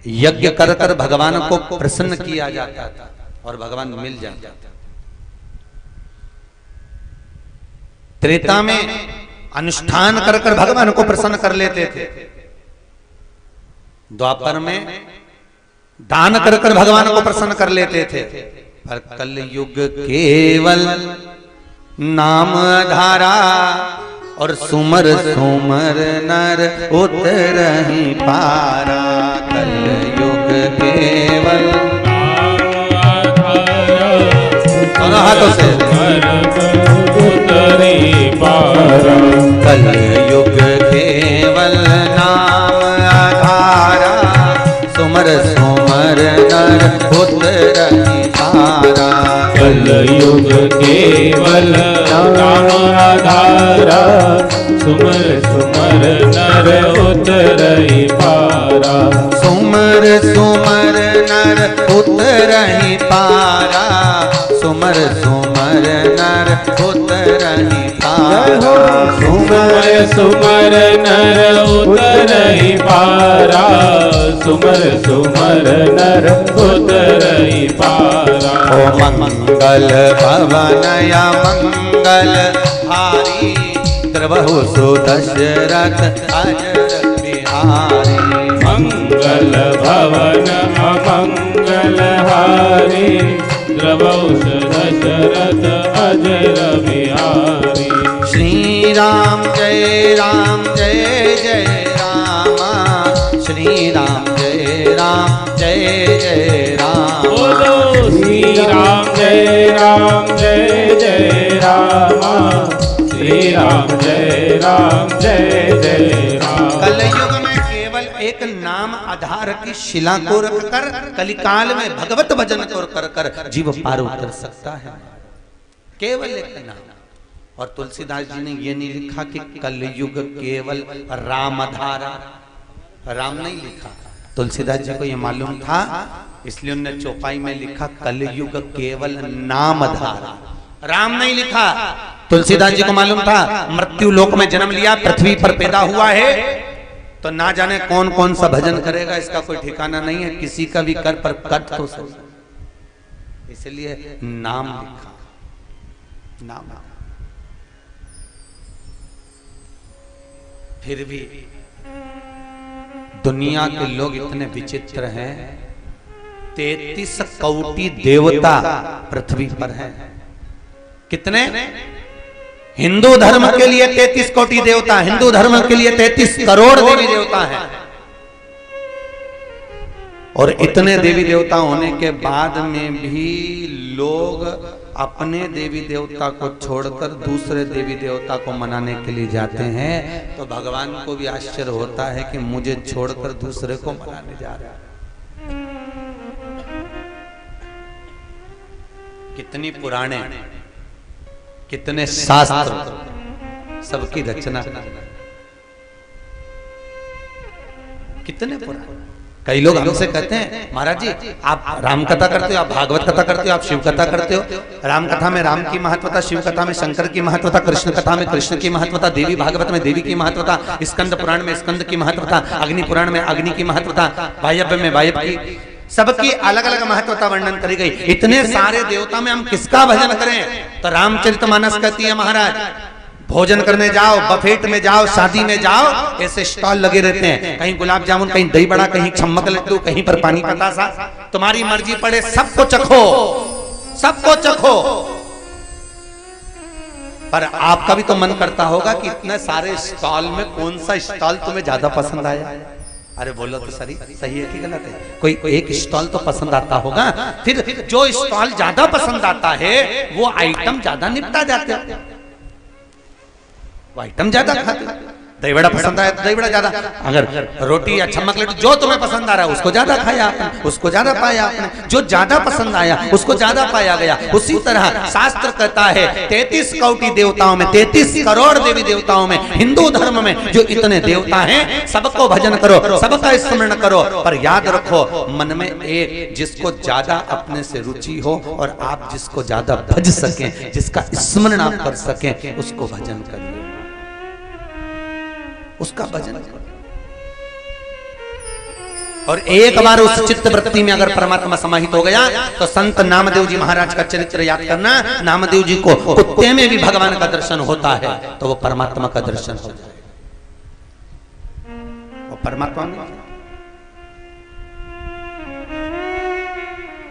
यज्ञ कर कर भगवान को प्रसन्न किया जाता था और भगवान मिल जाता था। त्रेता में अनुष्ठान कर कर भगवान को प्रसन्न कर लेते थे। द्वापर में दान कर कर भगवान को प्रसन्न कर लेते थे। पर कल युग केवल नाम धारा और सुमर सुमर नर उतरहि पारा। कल युग केवल दोनों हाथों से उतरहि पारा। कल युग केवल नाम आधारा सुमर सुमर नर उतरहि पारा। कल युग केवल नाम आधारा सुमर सुमर नर उतरहि पारा। सुमर सुमर नर उतरहि पारा। सुमर सुमर नर उतरहि पारा। सुमर सुमर नर उतरहि पारा। सुमर सुमर नर उतरहि पारा। ओ मंगल भवनया मंगल हारी द्रवहु सुदशरथ अजर बिहारी। मंगल भवन अमंगल हारी द्रवहु सुदशरथ अजर बिहारी। श्री राम जय राम जय जय रामा। श्री राम जय राम जय जय राम। बोलो श्री राम जय राम जय जय रामा। श्री राम जय राम जय जय राम। कलयुग में केवल एक नाम आधार की शिला को रखकर कलिकाल में भगवत भजन को कर कर जीव पार उतर सकता है। केवल एक नाम। और तुलसीदास जी ने ये नहीं लिखा कि कलयुग केवल राम धारा। राम नहीं लिखा। तुलसीदास जी को ये मालूम था, इसलिए उन्होंने चौपाई में लिखा कलयुग केवल नाम धारा। राम नहीं लिखा। तुलसीदास जी को मालूम था मृत्यु लोक में जन्म लिया, पृथ्वी पर पैदा हुआ है तो ना जाने कौन कौन सा भजन करेगा, इसका कोई ठिकाना नहीं है। किसी का भी कर पर कट तो सही, इसलिए नाम लिखा। नाम फिर भी दुनिया के लोग इतने विचित्र हैं। 33 कोटि देवता पृथ्वी पर हैं। कितने? हिंदू धर्म के लिए 33 कोटि देवता, हिंदू धर्म के लिए 33 करोड़ देवी देवता हैं। और इतने देवी देवता होने के बाद में भी लोग अपने देवी देवता को छोड़कर दूसरे देवी देवता को मनाने के लिए जाते हैं। तो भगवान को भी आश्चर्य होता है कि मुझे छोड़कर दूसरे को मनाने जा रहा है। कितनी पुराने, कितने शास्त्र, सबकी रचना, कितने पुराने। कई लोग हमसे कहते हैं महाराज जी आप राम कथा करते हो, आप भागवत कथा करते हो, आप शिव कथा करते हो। राम कथा में राम की महत्वता, शिव कथा में शंकर की महत्वता, कृष्ण कथा में कृष्ण की महत्वता, देवी भागवत में देवी की महत्वता, स्कंद पुराण में स्कंद की महत्वता, अग्नि पुराण में अग्नि की महत्वता, वायव्य में वायव्य की, सबकी अलग अलग महत्वता वर्णन करी गई। इतने सारे देवता में हम किसका भजन करें? तो रामचरितमानस कहती है महाराज भोजन करने जाओ, बफेट में जाओ, शादी में जाओ, ऐसे स्टॉल लगे रहते हैं। कहीं गुलाब जामुन, कहीं दही बड़ा, कहीं छम्मक लड्डू, कहीं पर पानी बतासा। तुम्हारी मर्जी पड़े, सबको चखो, सबको चखो। पर आपका भी तो मन करता होगा कि इतने सारे स्टॉल में कौन सा स्टॉल तुम्हें ज्यादा पसंद आया? अरे बोलो तो सही है कि गलत है? कोई एक स्टॉल तो पसंद आता होगा। फिर जो स्टॉल ज्यादा पसंद आता है वो आइटम ज्यादा निपटा जाते हैं, वो आइटम ज्यादा खाते। दही बड़ा पसंद आया तो दही बड़ा ज्यादा, अगर रोटी या छम्मक लड्डू जो तुम्हें पसंद आ रहा है उसको ज्यादा खाया आपने, उसको ज्यादा पाया आपने, जो ज्यादा पसंद आया उसको ज्यादा पाया गया। उसी तरह शास्त्र कहता है 33 कोटि देवताओं में, 33 करोड़ देवी देवताओं में, हिंदू धर्म में जो इतने देवता हैं सबको भजन करो, सबका स्मरण करो। पर याद रखो मन में एक जिसको ज्यादा अपने से रुचि हो और आप जिसको ज्यादा भज सकें, जिसका स्मरण आप कर सकें, उसको भजन करिए, उसका भजन करो। और एक बार उस चित्त वृत्ति में अगर परमात्मा समाहित हो गया तो संत नामदेव जी महाराज का चरित्र याद करना। नामदेव जी को कुत्ते में भी भगवान का दर्शन होता है तो वो परमात्मा का दर्शन हो जाए। वो परमात्मा में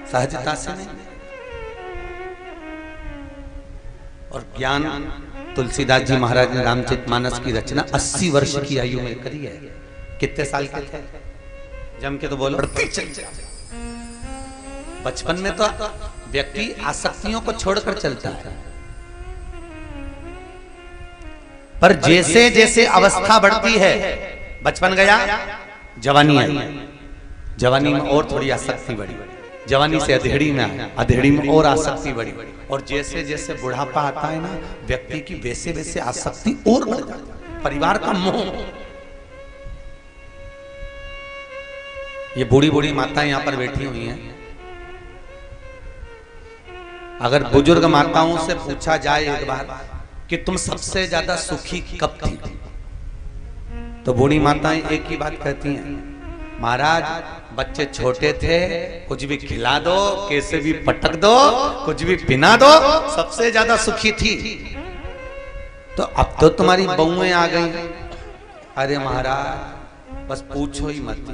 सहजता से नहीं। और ज्ञान तुलसीदास जी महाराज ने रामचरितमानस की रचना 80 वर्ष की आयु में करी है। कितने साल के थे? जम के तो बोलो। बचपन में तो व्यक्ति आसक्तियों को छोड़कर चलता है, पर जैसे जैसे अवस्था बढ़ती है, बचपन गया, जवानी आई, जवानी में और थोड़ी आसक्ति बढ़ी, जवानी से अधेड़ी में आया, अधेड़ी में और आसक्ति बढ़ी, और जैसे जैसे बुढ़ापा आता है ना, व्यक्ति की वैसे वैसे आसक्ति और बढ़ जाती है। परिवार का मोह। ये बूढ़ी बूढ़ी माताएं यहाँ पर बैठी हुई हैं, अगर बुजुर्ग माताओं से पूछा जाए एक बार कि तुम सबसे ज्यादा सुखी कब थी, तो बूढ़ी माताएं एक ही बात कहती हैं, महाराज बच्चे छोटे थे, कुछ भी खिला दो, कैसे भी पटक दो, कुछ भी पिना दो, सबसे ज्यादा सुखी थी। तो अब तो तुम्हारी बहुएं आ गई। अरे महाराज बस पूछो ही मत,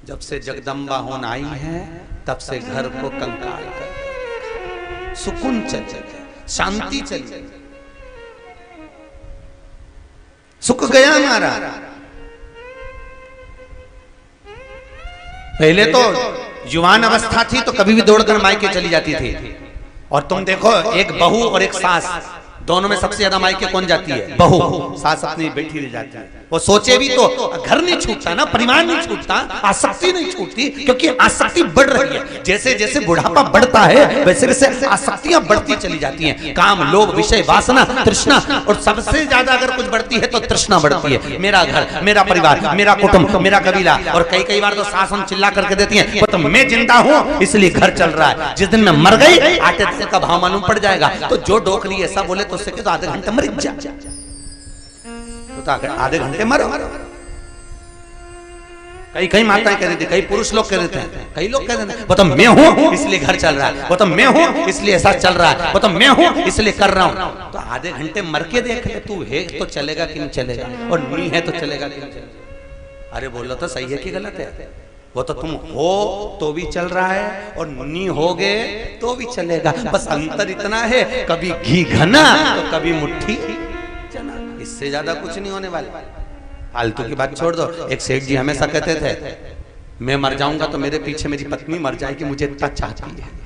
जब से जगदम्बा होन आई है तब से घर को कंकाल कर, सुकून चले, शांति चली, सुख गया हमारा। पहले तो युवान अवस्था थी तो कभी भी दौड़कर मायके चली जाती थी, और तुम देखो एक बहू और एक सास, दोनों में सबसे ज्यादा मायके कौन जाती है? बहू। सास अपनी बैठी रह जाती है। वो सोचे भी तो घर नहीं छूटता ना, परिवार नहीं छूटता, आसक्ति नहीं छूटती, क्योंकि आसक्ति बढ़ रही है। जैसे जैसे बुढ़ापा बढ़ता है वैसे वैसे आसक्तियां बढ़ती चली जाती हैं। काम, लोभ, विषय, वासना, तृष्णा, और सबसे ज्यादा अगर कुछ बढ़ती है तो तृष्णा बढ़ती है। मेरा घर, मेरा परिवार, मेरा कुटुंब, मेरा कबीला, और कई बार तो सास हम चिल्ला करके देती है, वो तो मैं जिंदा हूं इसलिए घर चल रहा है, जिस दिन मैं मर गई आटे दाने का भाव मालूम पड़ जाएगा। तो जो डोकरी ऐसा बोले तो उससे तो आधे घंटे मर जा, तो आधे घंटे मरो। कई माताएं कह रही थी, कई पुरुष लोग कह रहे थे, कई लोग कह रहे थे, वो तो मैं हूं इसलिए घर चल रहा है, वो तो मैं हूं इसलिए ऐसा चल रहा है, वो तो मैं हूं इसलिए कर रहा हूं। तो आधे घंटे मर के देख ले, तू है तो चलेगा कि नहीं चलेगा, और नहीं है तो चलेगा कि नहीं चलेगा। अरे बोलो तो सही है कि गलत है? वो तो तुम हो तो भी चल रहा है, और नहीं होगे तो भी चलेगा। बस अंतर इतना है, कभी घी घना तो कभी मुट्ठी चना, इससे ज्यादा कुछ नहीं होने वाला। फालतू की बात छोड़ दो। एक सेठ जी हमेशा कहते थे, मैं मर जाऊंगा तो मेरे पीछे मेरी पत्नी मर जाएगी, मुझे इतना चाहती है।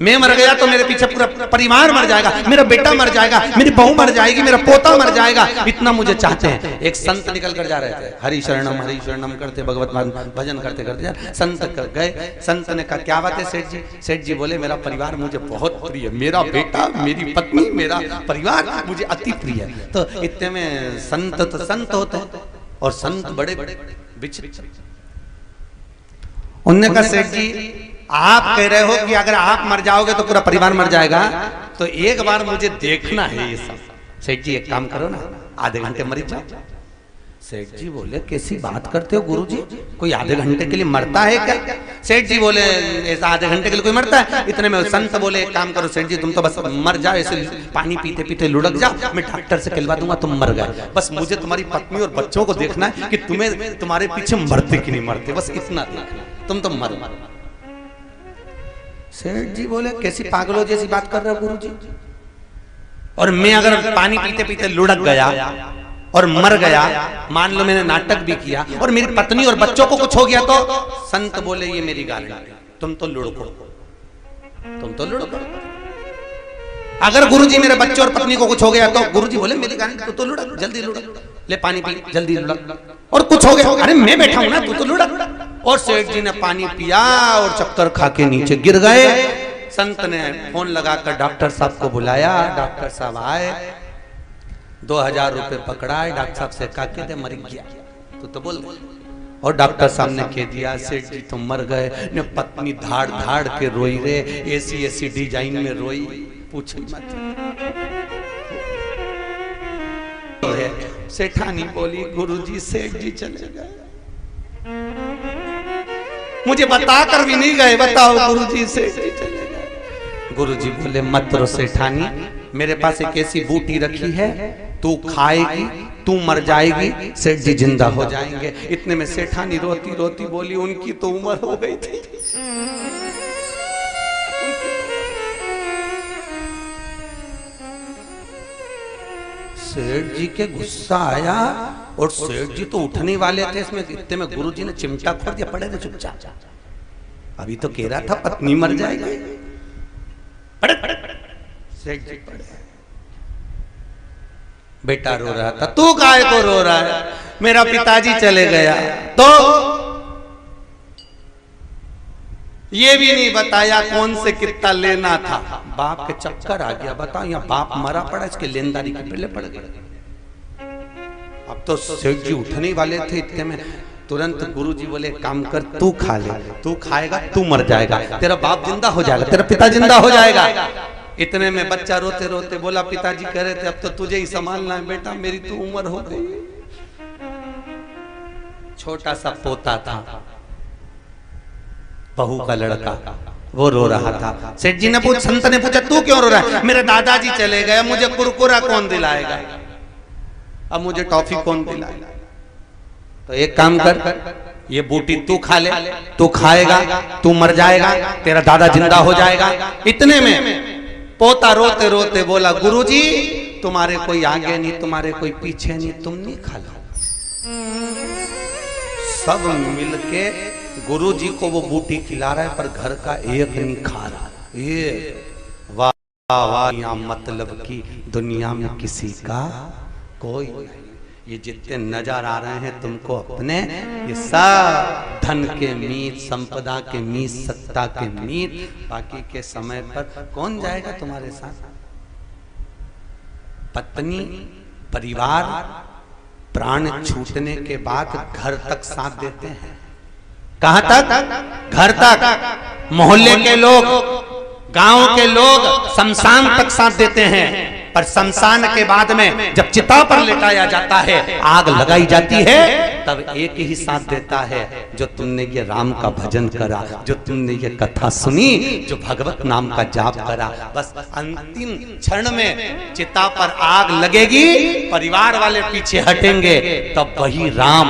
मैं मर गया तो मेरे पीछे पूरा परिवार मर जाएगा, मेरा बेटा मर जाएगा, मेरी बहू मर जाएगी, मेरा पोता मर जाएगा, इतना मुझे चाहते हैं। एक संत निकल कर जा रहे थे, हरि शरणम करते, भगवत भजन करते करते संत गए। संत ने कहा, क्या बात है सेठ जी? सेठ जी बोले, मेरा परिवार मुझे बहुत प्रिय, मेरा बेटा, मेरी पत्नी, मेरा परिवार मुझे अति प्रिय है। तो इतने में संत तो संत होते हैं, और संत बड़े बड़े विचित्र। उन्होंने कहा, सेठ जी आप कह रहे हो कि अगर आप मर जाओगे तो पूरा परिवार मर जाएगा, तो एक बार मुझे देखना है ये सब। सेठ जी एक काम करो ना, आधे घंटे मर जाओ। सेठ जी बोले, कैसी बात करते हो गुरुजी, कोई आधे घंटे के लिए मरता है क्या? सेठ जी बोले, ऐसा आधे घंटे के लिए कोई मरता है? इतने में संत बोले, एक काम करो सेठ जी, तुम तो बस मर जाओ, ऐसे पानी पीते पीते लुढ़क जाओ, मैं डॉक्टर से कहलवा दूंगा तुम मर गए। बस मुझे तुम्हारी पत्नी और बच्चों को देखना है कि तुम्हें तुम्हारे पीछे मरते कि नहीं मरते, बस इतना देखना, तुम तो मर। सेठ जी बोले, कैसी पागलों जैसी बात कर रहे हो गुरुजी? और मैं अगर पानी पीते पीते लुढ़क गया और मर गया, मान लो मैंने नाटक भी किया, और मेरी पत्नी और बच्चों को कुछ हो गया, तो संत बोले, ये मेरी गारंटी, तुम तो लुढ़को, तुम तो लुढ़को। अगर गुरुजी मेरे बच्चे और पत्नी को कुछ हो गया, तो गुरुजी बोले, मेरी गारंटी, तो लुढ़क, जल्दी लुढ़क, ले पानी पी, जल्दी लुढ़क। और कुछ हो गया, अरे मैं बैठा हूं ना, तू तो लुढ़क। और सेठ जी ने पानी पिया और चक्कर खा के नीचे गिर गए। संत ने फोन लगाकर डॉक्टर साहब को बुलाया, डॉक्टर साहब आए, 2000 रुपए पकड़ाए, डॉक्टर साहब से कहा के दे, मर गया तो बोल। और डॉक्टर साहब ने कह दिया, सेठ जी तुम मर गए। ने पत्नी धाड़ धाड़ के रोई रे, ऐसी ऐसी डिजाइन में रोई, पूछ मत। सेठानी बोली गुरुजी सेठ जी चले गए, मुझे बताकर भी नहीं गए, बताओ गुरुजी सेठ जी चले गए। गुरुजी बोले मत रो सेठानी, मेरे पास एक ऐसी बूटी रखी है, तू खाएगी, तू मर जाएगी, सेठ जी जिंदा हो जाएंगे। इतने में सेठानी रोती रोती बोली उनकी तो उम्र हो गई थी। सेठ जी के गुस्सा आया और सेठ जी तो उठने वाले थे, इसमें इतने में गुरुजी ने चिमटा खोल दिया, पड़े थे चुपचाप। अभी तो कह रहा था पत्नी मर जाएगी, पड़े पड़े पड़े। सेठ जी पड़े, बेटा रो रहा था, तू काहे को रो रहा है, मेरा पिताजी चले गया। तो ये भी नहीं बताया कौन से कितना लेना था, बाप के चक्कर आ गया। बताओ यहाँ बाप मरा पड़ा, इसके लेनदारी के पहले पड़ गए। अब तो सेठ जी उठने वाले थे, इतने में तुरंत गुरुजी बोले काम कर, तू खा ले, तू खाएगा तू मर जाएगा, तेरा बाप जिंदा हो जाएगा, तेरा पिता जिंदा हो जाएगा। इतने में बच्चा रोते रोते बोला पिताजी कह रहे थे अब तो तुझे ही संभालना है बेटा, मेरी तो उम्र हो गई। छोटा सा पोता था, बहू का लड़का, वो रो रहा था। सेठ जी ने संत ने पूछा तू क्यों रो रहा है? मेरे दादाजी चले गए, मुझे कुरकुरा कौन दिलाएगा, अब मुझे टॉफी कौन दिलाएगा? तो एक काम कर, ये बूटी तू खा ले, तू खाएगा तू मर जाएगा, तेरा दादा जिंदा हो जाएगा। इतने में पोता रोते रोते बोला गुरुजी तुम्हारे कोई आगे नहीं, तुम्हारे कोई पीछे नहीं, तुम नहीं खा लो। सब मिलके गुरुजी को वो बूटी खिला रहा है, पर घर का एक नहीं खा रहा। ये वाह वाह, यहाँ मतलब की दुनिया में किसी का कोई नहीं। ये जितने नजर आ रहे हैं तुमको अपने, ये सब धन के मीत, संपदा के मीत, सत्ता के मीत, बाकी के समय पर कौन जाएगा तुम्हारे साथ? पत्नी, परिवार, प्राण छूटने के बाद घर तक साथ देते हैं। कहां तक? घर तक। मोहल्ले के लोग, गांव के लोग शमशान तक साथ देते हैं, पर शमशान के बाद में जब चिता पर लेटाया जाता है, आग लगाई जाती है, तब एक ही साथ देता है, जो तुमने ये राम का भजन करा, जो तुमने ये कथा सुनी, जो भगवत नाम का जाप करा। बस अंतिम क्षण में चिता पर आग लगेगी, परिवार वाले पीछे हटेंगे, तब वही राम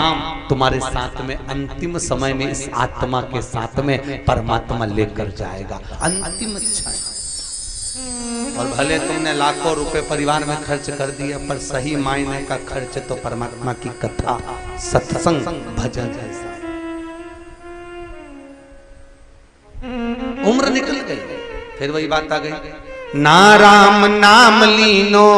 तुम्हारे साथ में अंतिम समय में इस आत्मा के साथ में परमात्मा लेकर जाएगा। अंतिम क्षण। और भले तुमने लाखों रुपए परिवार में खर्च कर दिया, पर सही मायने का खर्च तो परमात्मा की कथा, सत्संग, भजन जैसा। उम्र निकल गई, फिर वही बात आ गई, ना राम नाम लीनो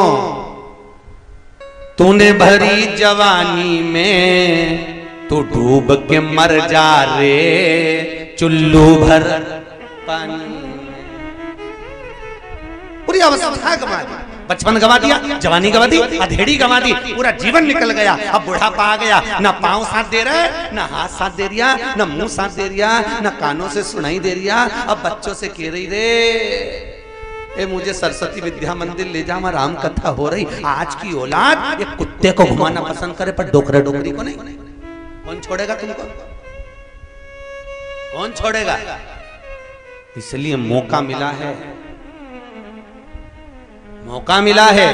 तूने भरी जवानी में, तू डूब के मर जा रे चुल्लू भर पानी। पूरी अवस्था गवा दी, बचपन गवा दिया, जवानी गवा दी, अधेड़ी गवा दी, पूरा जीवन निकल गया। अब बुढ़ापा आ गया, ना पांव साथ दे रहा है, ना हाथ साथ दे रिया, ना मुंह साथ दे रिया, ना कानों से सुनाई दे रिया। अब बच्चों से कह रही रे ए मुझे सरस्वती विद्या मंदिर ले जा, वहां राम कथा हो रही। आज की औलाद एक कुत्ते को घुमाना पसंद करे, पर डोकरे डोकरी को नहीं। कौन छोड़ेगा तुमको? कौन छोड़ेगा? इसलिए मौका मिला है, मौका मिला है,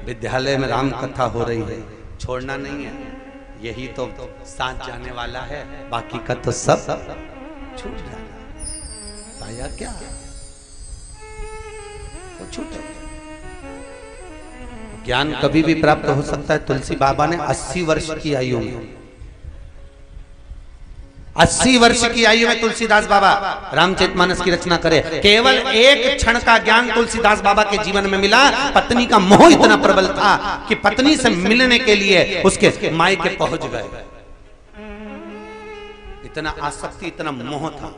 विद्यालय में राम कथा हो रही है, छोड़ना नहीं है। यही तो साथ जाने वाला है, बाकी का तो सब छूट जाना। पाया क्या? तो छूट। ज्ञान कभी भी प्राप्त हो सकता है। तुलसी बाबा ने 80 वर्ष की आयु में, 80 वर्ष की आयु में तुलसीदास बाबा रामचरितमानस की रचना करे। केवल एक क्षण का ज्ञान तुलसीदास बाबा के जीवन में मिला। पत्नी का मोह इतना प्रबल था कि पत्नी से मिलने के लिए उसके मायके पहुंच गए। इतना आसक्ति, इतना मोह था।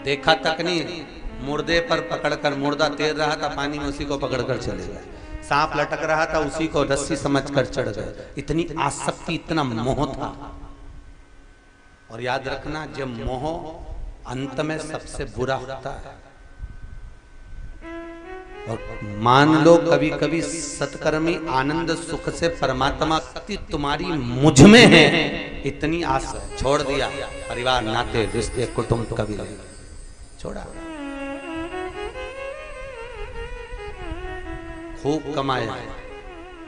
देखा तक नहीं, मुर्दे पर पकड़कर, मुर्दा तैर रहा था पानी में, उसी को पकड़कर चले गए। सांप लटक रहा था, उसी को रस्सी समझकर चढ़ गए। इतनी आसक्ति, इतना मोह था। और याद रखना, जब मोह अंत में सबसे बुरा होता है, और मान लो कभी कभी सत्कर्मी आनंद सुख से परमात्मा शक्ति तुम्हारी मुझ में है, इतनी आस छोड़ दिया, परिवार नाते रिश्ते कुटुंब कभी छोड़ा, खूब कमाया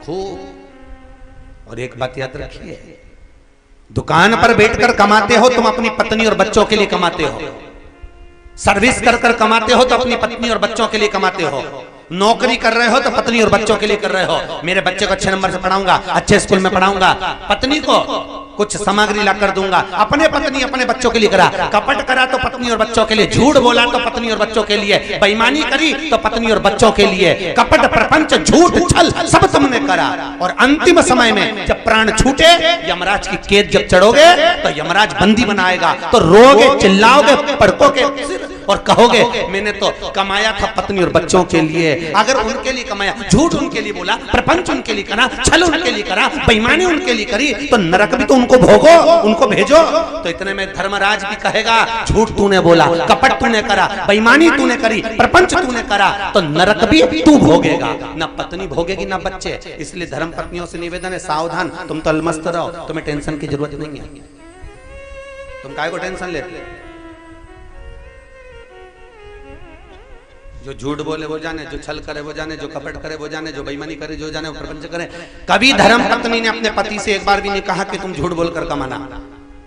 खूब। और एक बात याद रखिए, दुकान पर बैठकर कमाते हो तुम अपनी पत्नी और बच्चों के लिए कमाते हो, सर्विस कर कर कमाते हो तो अपनी पत्नी और बच्चों के लिए कमाते हो, नौकरी कर रहे हो तो पत्नी और बच्चों के लिए कर रहे हो। मेरे बच्चे को अच्छे नंबर से पढ़ाऊंगा, अच्छे स्कूल में पढ़ाऊंगा, पत्नी को कुछ सामग्री ला कर दूंगा, अपने पत्नी अपने बच्चों के लिए करा, कपट करा तो पत्नी और बच्चों के लिए, झूठ बोला तो पत्नी और बच्चों के लिए, बेईमानी करी तो पत्नी और बच्चों के लिए, कपट प्रपंच झूठ छल सब तुमने करा। और अंतिम समय में जब प्राण छूटे, यमराज की कैद जब चढ़ोगे तो यमराज बंदी बनाएगा, तो रोगे, चिल्लाओगे, पड़कोगे और कहोगे मैंने तो कमाया था पत्नी और बच्चों के लिए। अगर उनके लिए कमाया, झूठ उनके लिए बोला, प्रपंच उनके लिए करा, छल उनके लिए करा, बेईमानी उनके लिए करी, तो नरक भी तो उनको भोगो, उनको भेजो। तो इतने में धर्मराज भी कहेगा झूठ तूने बोला, कपट तूने करा, बेईमानी तूने करी, प्रपंच तूने करा, तो नरक भी तू भोगेगा, ना पत्नी भोगेगी ना बच्चे। इसलिए धर्म पत्नियों से निवेदन है, सावधान, तुम तो अलमस्त रहो, तुम्हें टेंशन की जरूरत नहीं है। तुम काहे को टेंशन लेते? जो झूठ बोले वो जाने, जो छल करे वो जाने, जो कपट करे वो जाने, जो बेईमानी करे जो जाने, वो प्रपंच करे। कभी धर्म पत्नी ने अपने पति से एक बार भी नहीं कहा कि तुम झूठ बोलकर कमाना।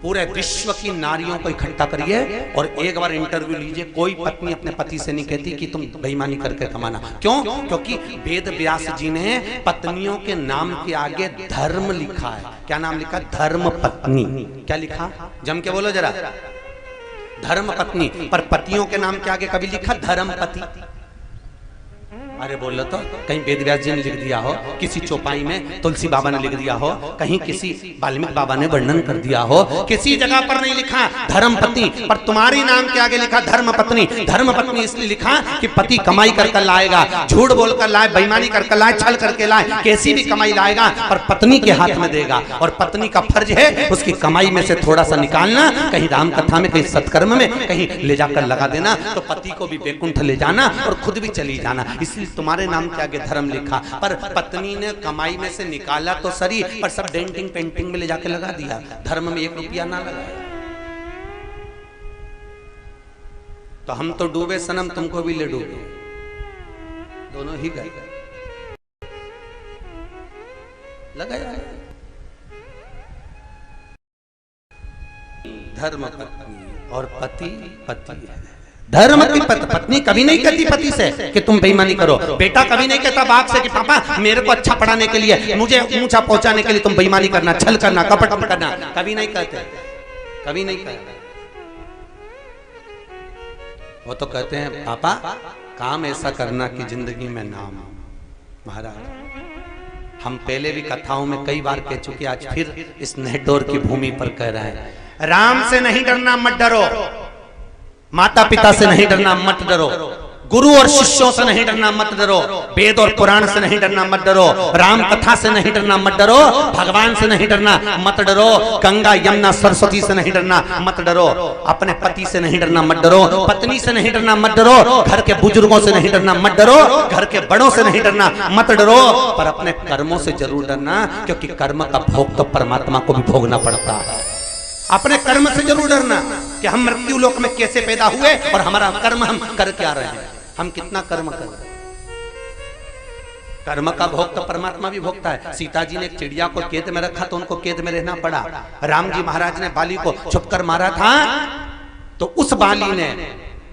पूरे विश्व की नारियों को इकट्ठा करिए और एक बार इंटरव्यू लीजिए, कोई पत्नी अपने पति से नहीं कहती कि तुम बेईमानी करके कमाना। क्यों? क्योंकि वेद व्यास जी ने पत्नियों के नाम के आगे धर्म लिखा है। क्या नाम लिखा? धर्म पत्नी। क्या लिखा? जम के बोलो जरा। धर्म पत्नी। पर पतियों के नाम के आगे कभी लिखा धर्म पति? अरे बोलो तो, कहीं वेद व्यास जी ने लिख दिया हो, किसी चौपाई में तुलसी बाबा ने लिख दिया हो, कहीं किसी वाल्मीकि बाबा ने वर्णन कर दिया हो, किसी जगह पर नहीं लिखा धर्म पत्नी, पर तुम्हारी नाम के आगे लिखा धर्म पत्नी। धर्म पत्नी इसलिए लिखा कि पति कमाई कर लाएगा, झूठ बोलकर लाए, बेईमानी कर लाए, छल करके लाए, कैसी भी कमाई लाएगा पर पत्नी के हाथ में देगा। और पत्नी का फर्ज है उसकी कमाई में से थोड़ा सा निकालना, कहीं राम कथा में, कहीं सत्कर्म में, कहीं ले जाकर लगा देना, तो पति को भी बैकुंठ ले जाना और खुद भी चली जाना। इसलिए तुम्हारे नाम के आगे धर्म लिखा, पर पत्नी ने कमाई में से निकाला तो सही, पर सब डेंटिंग पेंटिंग में ले जाके लगा दिया, धर्म में 1 रुपया ना लगाया। तो हम तो डूबे सनम, तुमको भी ले डूबे, दोनों ही गए। लगाया धर्म पत्नी और पति पति है। धर्म की पत्नी कभी नहीं कहती पति से कि तुम बेईमानी करो। बेटा कभी नहीं कहता बाप से कि पापा मेरे को अच्छा पढ़ाने के लिए, मुझे ऊंचा पहुंचाने के लिए तुम बेईमानी करना, छल करना, कपट करना, कभी नहीं कहते, कभी नहीं कहते। वो तो कहते हैं पापा काम ऐसा करना कि जिंदगी में नाम। महाराज हम पहले भी कथाओं में कई बार कह चुके, आज फिर इस नेटोर की भूमि पर कह रहे हैं, राम से नहीं डरना मत डरो, माता पिता से नहीं डरना मत डरो, गुरु और शिष्यों से नहीं डरना मत डरो, वेद और पुराण से नहीं डरना मत डरो, राम कथा से नहीं डरना मत डरो, भगवान से नहीं डरना मत डरो, गंगा यमुना सरस्वती से नहीं डरना मत डरो, अपने पति से नहीं डरना मत डरो, पत्नी से नहीं डरना मत डरो, घर के बुजुर्गों से नहीं डरना मत डरो, घर के बड़ों से नहीं डरना मत डरो, पर अपने कर्मों से जरूर डरना, क्योंकि कर्म का भोग तो परमात्मा को भी भोगना पड़ता है। अपने कर्म से जरूर डरना कि हम मृत्यु लोक में कैसे पैदा हुए और हमारा कर्म हम कर क्या रहे हैं, हम कितना कर्म कर रहे हैं। कर्म का भोग तो परमात्मा भी भोगता है। सीता जी ने एक चिड़िया को कैद में रखा तो उनको कैद में रहना पड़ा। राम जी महाराज ने बाली को छुपकर मारा था तो उस बाली ने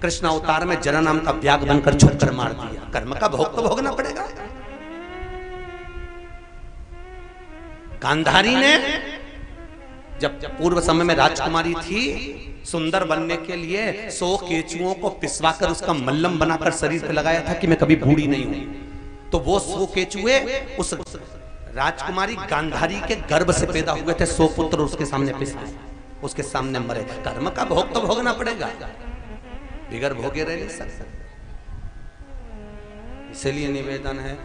कृष्ण अवतार में जरा नाम का व्याग बनकर छुपकर मार दिया। कर्म का भोग तो भोगना पड़ेगा। गांधारी ने जब पूर्व समय में राजकुमारी थी, सुंदर बनने के लिए 100 केचुओं को पिसवाकर उसका मल्लम बनाकर शरीर पे लगाया था कि मैं कभी बूढ़ी नहीं हूं। तो वो 100 केचुए उस राजकुमारी गांधारी के गर्भ से पैदा हुए थे। 100 पुत्र उसके सामने पिसाए, उसके सामने मरे। कर्म का भोग तो भोगना पड़ेगा, बिगर भोगे रह नहीं सकते। इसलिए निवेदन है,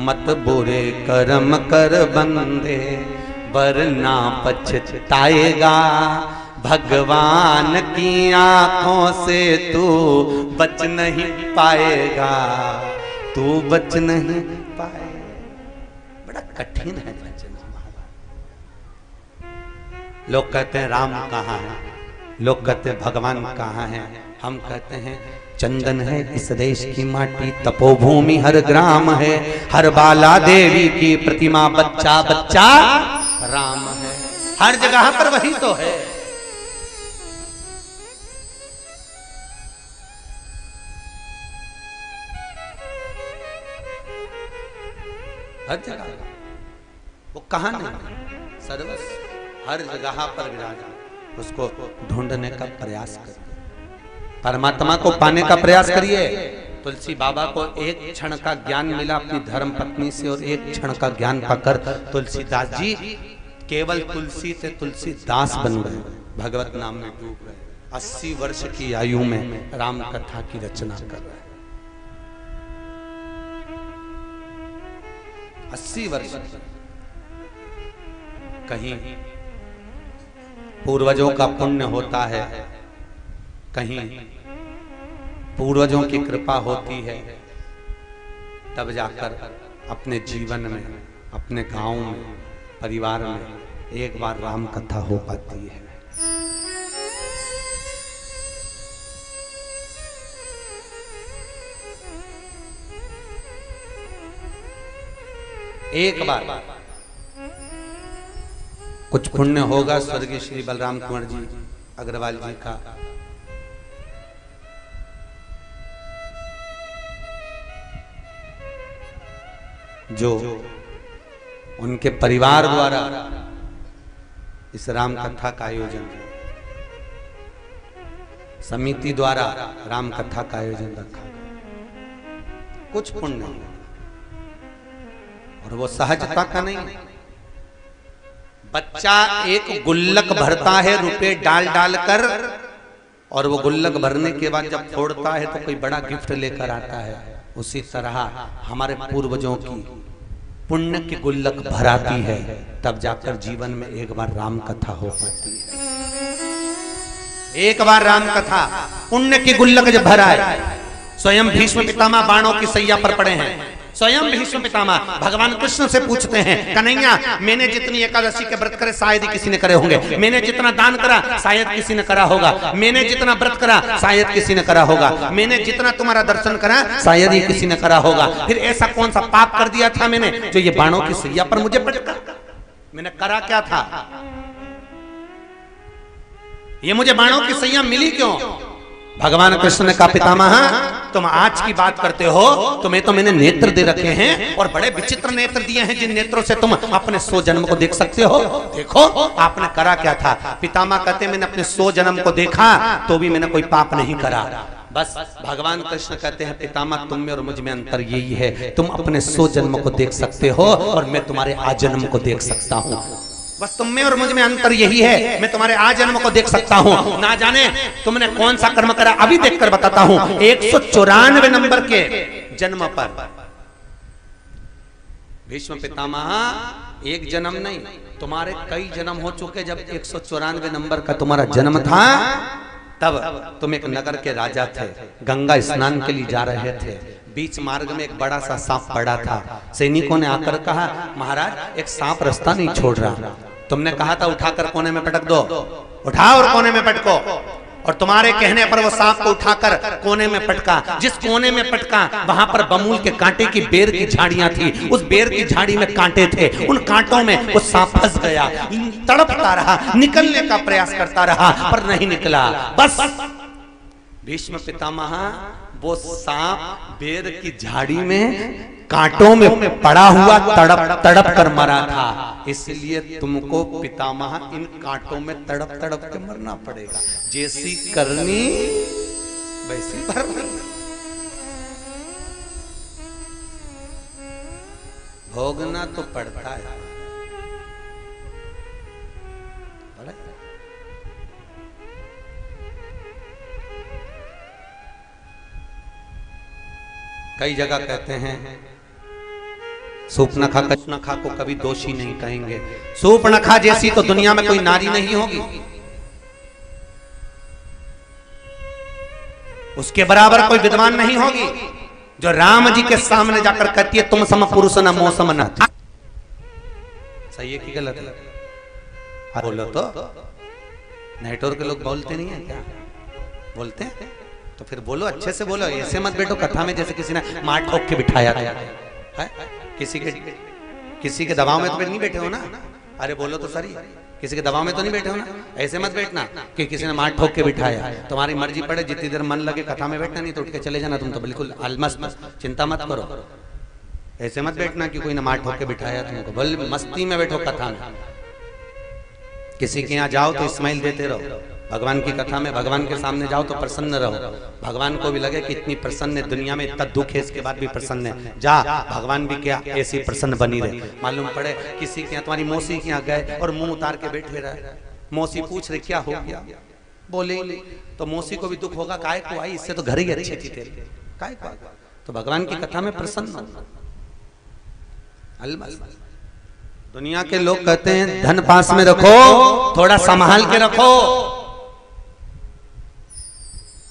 मत बुरे कर्म कर बंदे वरना पछताएगा, भगवान की आंखों से तू बच नहीं पाएगा। तू बच नहीं पाए। बड़ा कठिन है वचन। लोग कहते हैं राम कहाँ है, लोग कहते हैं भगवान कहाँ है। हम कहते हैं चंदन है इस देश की माटी, तपोभूमि हर ग्राम है, हर बाला देवी की प्रतिमा, बच्चा बच्चा राम है। हर जगह पर वही तो है। हर जगह वो कहां नहीं, सर्वस्व हर जगह पर विराजमान। उसको ढूंढने का प्रयास करिए, परमात्मा को पाने का प्रयास करिए। तुलसी बाबा को एक क्षण का ज्ञान मिला अपनी धर्म पत्नी से, और एक क्षण का ज्ञान पाकर तुलसीदास जी केवल तुलसी से तुलसीदास बन गए, भगवत नाम में डूब गए। 80 वर्ष की आयु में राम कथा की रचना कर रहे हैं। 80 वर्ष। कहीं पूर्वजों का पुण्य होता है, कहीं पूर्वजों की कृपा होती है, तब जाकर अपने जीवन में, अपने गांव में, परिवार में एक बार राम कथा हो पाती है। एक बार कुछ पुण्य होगा स्वर्गीय श्री बलराम कुंवर जी अग्रवाल जी का। जो उनके परिवार द्वारा इस राम कथा का आयोजन, समिति द्वारा राम कथा का आयोजन रखा गया। कुछ पुण्य, और वो सहजता का नहीं। बच्चा एक गुल्लक भरता है रुपए डाल डाल कर, और वो गुल्लक भरने के बाद जब फोड़ता है तो कोई बड़ा गिफ्ट लेकर आता है। उसी तरह हमारे पूर्वजों की पुण्य की गुल्लक भराती है, तब जाकर जीवन में एक बार राम कथा हो पाती है। एक बार राम कथा, पुण्य की गुल्लक जब भरा है। स्वयं भीष्म पितामह बाणों की सैया पर पड़े हैं। स्वयं भीष्म पितामह भगवान कृष्ण से पूछते हैं, कन्हैया मैंने जितनी एकादशी के व्रत करे शायद ही किसी ने करे होंगे, मैंने जितना दान करा शायद किसी ने करा होगा, मैंने जितना व्रत करा शायद किसी ने करा होगा, मैंने जितना तुम्हारा दर्शन करा शायद ही किसी ने करा होगा। फिर ऐसा कौन सा पाप कर दिया था मैंने जो ये बाणों की सैया पर मुझे पटका? मैंने करा क्या था? ये मुझे बाणों की सैया मिली क्यों? भगवान कृष्ण ने कहा, पितामह तुम आज की बात करते हो, तुम्हें तो मैंने नेत्र दे रखे हैं, और बड़े विचित्र नेत्र दिए हैं जिन नेत्रों से तुम अपने 100 जन्म को देख सकते हो। देखो आपने करा क्या था? पितामह कहते मैंने अपने 100 जन्म को देखा तो भी मैंने कोई पाप नहीं करा। बस भगवान कृष्ण कहते हैं, पितामह तुम में और मुझ में अंतर यही है, तुम अपने 100 जन्म को देख सकते हो और मैं तुम्हारे आजन्म को देख सकता हूँ। बस तुम में और मुझ में अंतर यही है, मैं तुम्हारे आजन्म को देख सकता हूँ। ना जाने तुमने कौन सा कर्म करा, अभी देखकर बताता हूँ। 194 नंबर के जन्म पर भीष्म पितामह एक जन्म नहीं, तुम्हारे कई जन्म हो चुके। जब 194 नंबर का तुम्हारा जन्म था तब तुम एक नगर के राजा थे, गंगा स्नान के लिए जा रहे थे। बीच मार्ग में एक बड़ा सा सांप पड़ा था। सैनिकों ने आकर कहा, महाराज एक सांप रास्ता नहीं छोड़ रहा। तुमने कहा था उठाकर कोने में पटक दो, उठाओ और कोने में पटको, और तुम्हारे कहने पर वो सांप को उठाकर कोने में पटका। जिस कोने में पटका वहां पर बमूल के कांटे की बेर की झाड़ियां थी, उस बेर की झाड़ी में कांटे थे, उन कांटों में वो सांप फंस गया। तड़पता रहा, निकलने का प्रयास करता रहा पर नहीं निकला। बस भीष्म पितामह वो सांप बेर की झाड़ी में कांटों में पड़ा हुआ तड़प तड़प कर मरा था, इसलिए तुमको पितामह इन कांटों में तड़प तड़प के मरना पड़ेगा। जैसी करनी वैसी भरनी, भोगना तो पड़ता है। कई जगह कहते हैं सूर्पनखा को कभी दोषी नहीं कहेंगे। सूर्पनखा जैसी तो दुनिया में कोई नारी नहीं होगी, उसके बराबर कोई विद्वान नहीं होगी। जो राम जी के सामने जाकर कहती है तुम सम पुरुष न मो सम न। सही है कि गलत है? बोलो तो। नेटवर्क के लोग बोलते नहीं है क्या? बोलते हैं तो फिर बोलो, अच्छे से बोलो, ऐसे मत बैठो कथा में जैसे किसी ने मार ठोक के बिठाया है। किसी के दबाव में तो नहीं बैठे हो ना। अरे बोलो तो सही, किसी के दबाव में तो नहीं बैठे हो ना। ऐसे मत बैठना कि किसी ने मार ठोक के बिठाया। तुम्हारी मर्जी पड़े, जितनी देर मन लगे कथा में बैठना, नहीं तो उठ के चले जाना। तुम तो बिल्कुल अलमस्त, चिंता मत करो। ऐसे मत बैठना कि कोई ने मार ठोक के बिठाया तुमको। बोल मस्ती में बैठो कथा में। किसी के यहाँ जाओ तो स्माइल देते रहो। भगवान की कथा में भगवान के सामने जाओ तो प्रसन्न रहो। भगवान को भी लगे कि इतनी प्रसन्न है, दुनिया में इतना दुख है, इसके बाद भी प्रसन्न है। जा, भगवान भी क्या ऐसी प्रसन्न बनी रहे। मालूम पड़े किसी के यहाँ, तुम्हारी मौसी के यहाँ गए और मुंह उतार के बैठे रहे। मौसी पूछ रहे क्या हो गया, बोले नहीं तो मौसी को भी दुख होगा। काय को आई, इससे तो घर ही अच्छी थी तेरे, काय को। तो भगवान की कथा में प्रसन्न। दुनिया के लोग कहते हैं धन पास में रखो, थोड़ा संभाल के रखो।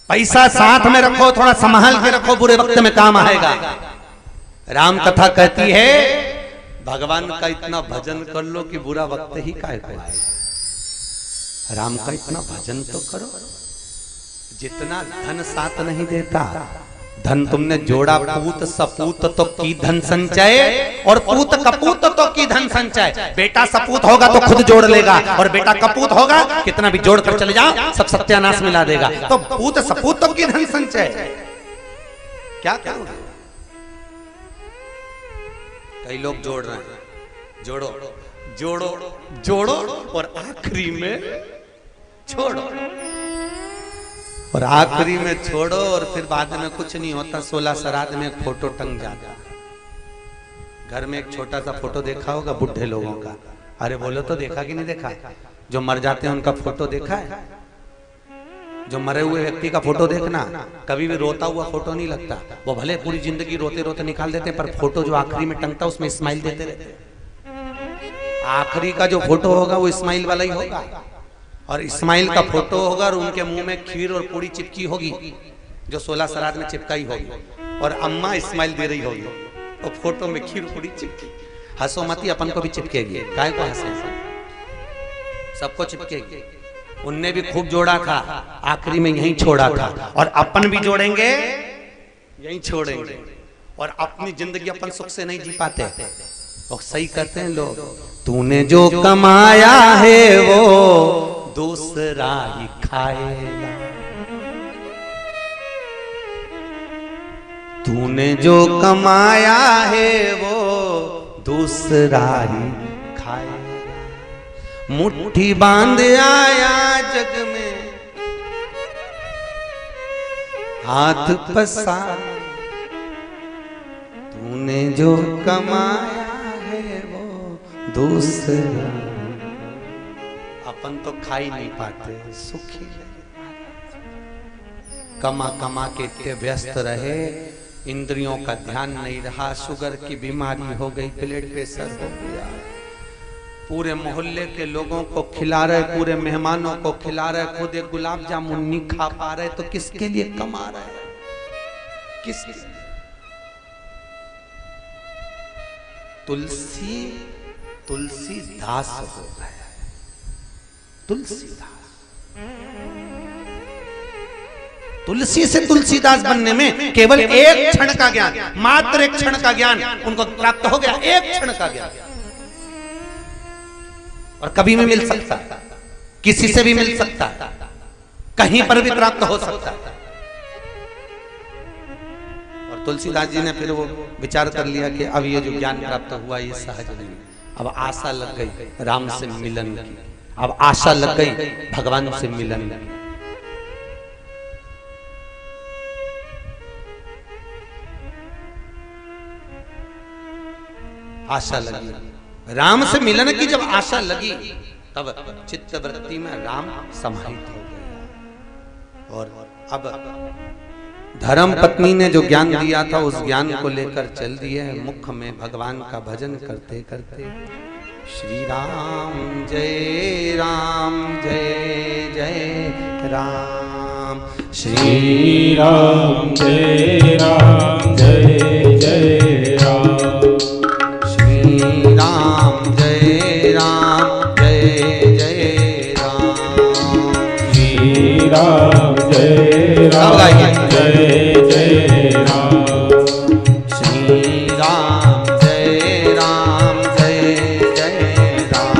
पैसा साथ में रखो, थोड़ा संभाल के रखो, बुरे वक्त में काम आएगा। राम कथा कहती है भगवान का इतना भजन कर लो कि बुरा वक्त ही काय को आएगा। राम का इतना भजन तो करो। जितना धन साथ नहीं देता, धन तुमने जोड़ा पूत सपूत तो की धन संचय, और पूत कपूत तो की धन संचय। बेटा सपूत होगा तो खुद जोड़ लेगा, और बेटा कपूत होगा कितना भी जोड़ कर चले जाओ सब सत्यानाश मिला देगा। तो पूत सपूत तो की धन संचय। क्या करोगे? कई लोग जोड़ रहे हैं, जोड़ो जोड़ो जोड़ो और आखिरी में छोड़ो, और आखिरी में छोड़ो, और फिर बाद में कुछ नहीं होता। 16 श्राद्ध में एक फोटो टंग जाता। घर में एक छोटा सा फोटो देखा होगा बुढ़े लोगों का। अरे बोलो तो देखा कि नहीं देखा? जो मर जाते हैं उनका फोटो देखा है? जो मरे हुए व्यक्ति का फोटो देखना, कभी भी रोता हुआ फोटो नहीं लगता। वो भले पूरी जिंदगी रोते रोते निकाल देते हैं, पर फोटो जो आखिरी में टंगता उसमें स्माइल देते रहते। आखिरी का जो फोटो होगा वो स्माइल वाला ही होगा, और इस्माइल का फोटो होगा और उनके मुंह में खीर और पूड़ी चिपकी होगी जो 16 श्राद्ध में चिपकाई होगी, और अम्मा इस्माइल दे रही होगी और फोटो में खीर पूड़ी चिपकी। हंसो मती, अपन को भी चिपकेगी। काय को हंसे? सबको चिपकेगी। उनने भी खूब जोड़ा था, आखिरी में यहीं छोड़ा था, और अपन भी जोड़ेंगे यहीं छोड़ेंगे। और अपनी जिंदगी अपन सुख से नहीं जी पाते। और सही करते हैं लोग, तूने जो कमाया है वो दूसरा ही खाएगा। तूने जो कमाया है वो दूसरा ही खाएगा। मुट्ठी बांध आया जग में, हाथ पसार। तूने जो कमाया है वो दूसरा। अपन तो खा ही नहीं पाते, सुखी कमा कमा के इतने व्यस्त रहे, इंद्रियों का ध्यान नहीं रहा। शुगर की बीमारी हो गई, ब्लड प्रेशर हो गया। पूरे मोहल्ले के लोगों को खिला रहे, पूरे मेहमानों को खिला रहे, खुद एक गुलाब जामुन नहीं खा पा रहे, तो किसके लिए कमा रहे? किसके? तुलसीदास हो गया। तुलसीदास, तुलसी से तुलसीदास बनने में केवल एक क्षण का ज्ञान, मात्र एक क्षण का ज्ञान उनको प्राप्त हो गया। एक क्षण का ज्ञान, और कभी भी मिल सकता, किसी से भी मिल सकता, कहीं पर भी प्राप्त हो सकता। और तुलसीदास जी ने फिर वो विचार कर लिया कि अब ये जो ज्ञान प्राप्त हुआ ये सहज नहीं। अब आशा लग गई राम से मिलन की, अब आशा लग गई भगवान से मिलन की। आशा लगी राम से मिलन की। जब आशा लगी तब चित्त वृत्ति में राम समाहित हो गया। और अब धर्म पत्नी ने जो ज्ञान दिया था उस ज्ञान को लेकर चल दिए मुख में भगवान का भजन करते करते। श्री राम जय जय राम, श्री राम जय राम जय जय राम। श्री राम जय राम जय जय राम। श्री राम जय राम जय जय राम। श्री राम जय राम जय जय राम।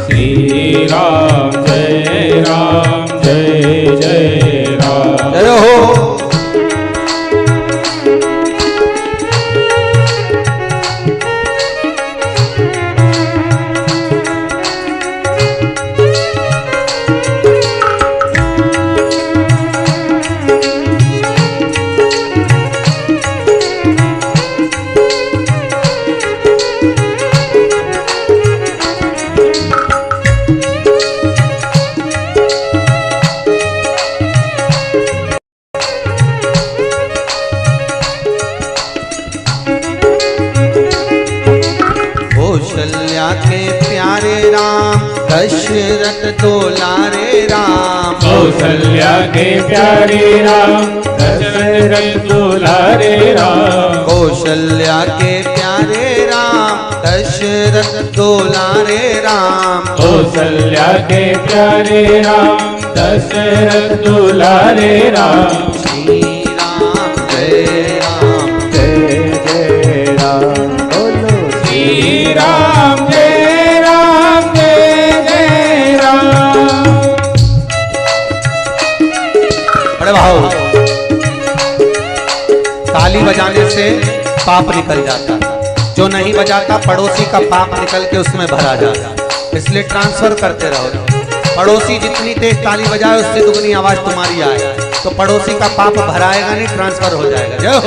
श्री राम जय राम जय जय राम। जय हो। कौशल्या के प्यारे राम दशरथ दुलारे राम। कौशल्या के प्यारे राम दशरथ दुलारे राम। कौशल्या के प्यारे राम दशरथ दुलारे राम। कौशल्या के प्यारे राम दशरथ दुलारे राम। श्री राम जय राम जय जय राम। बोलो श्री राम जय राम जय जय राम। अरे भाव ताली बजाने से पाप निकल जाता, जो नहीं बजाता पड़ोसी का पाप निकल के उसमें भरा जाता। इसलिए ट्रांसफर करते रहो। पड़ोसी जितनी तेज ताली बजाए उससे दुगनी आवाज तुम्हारी आए, तो पड़ोसी का पाप भराएगा नहीं, ट्रांसफर हो जाएगा। जय हो।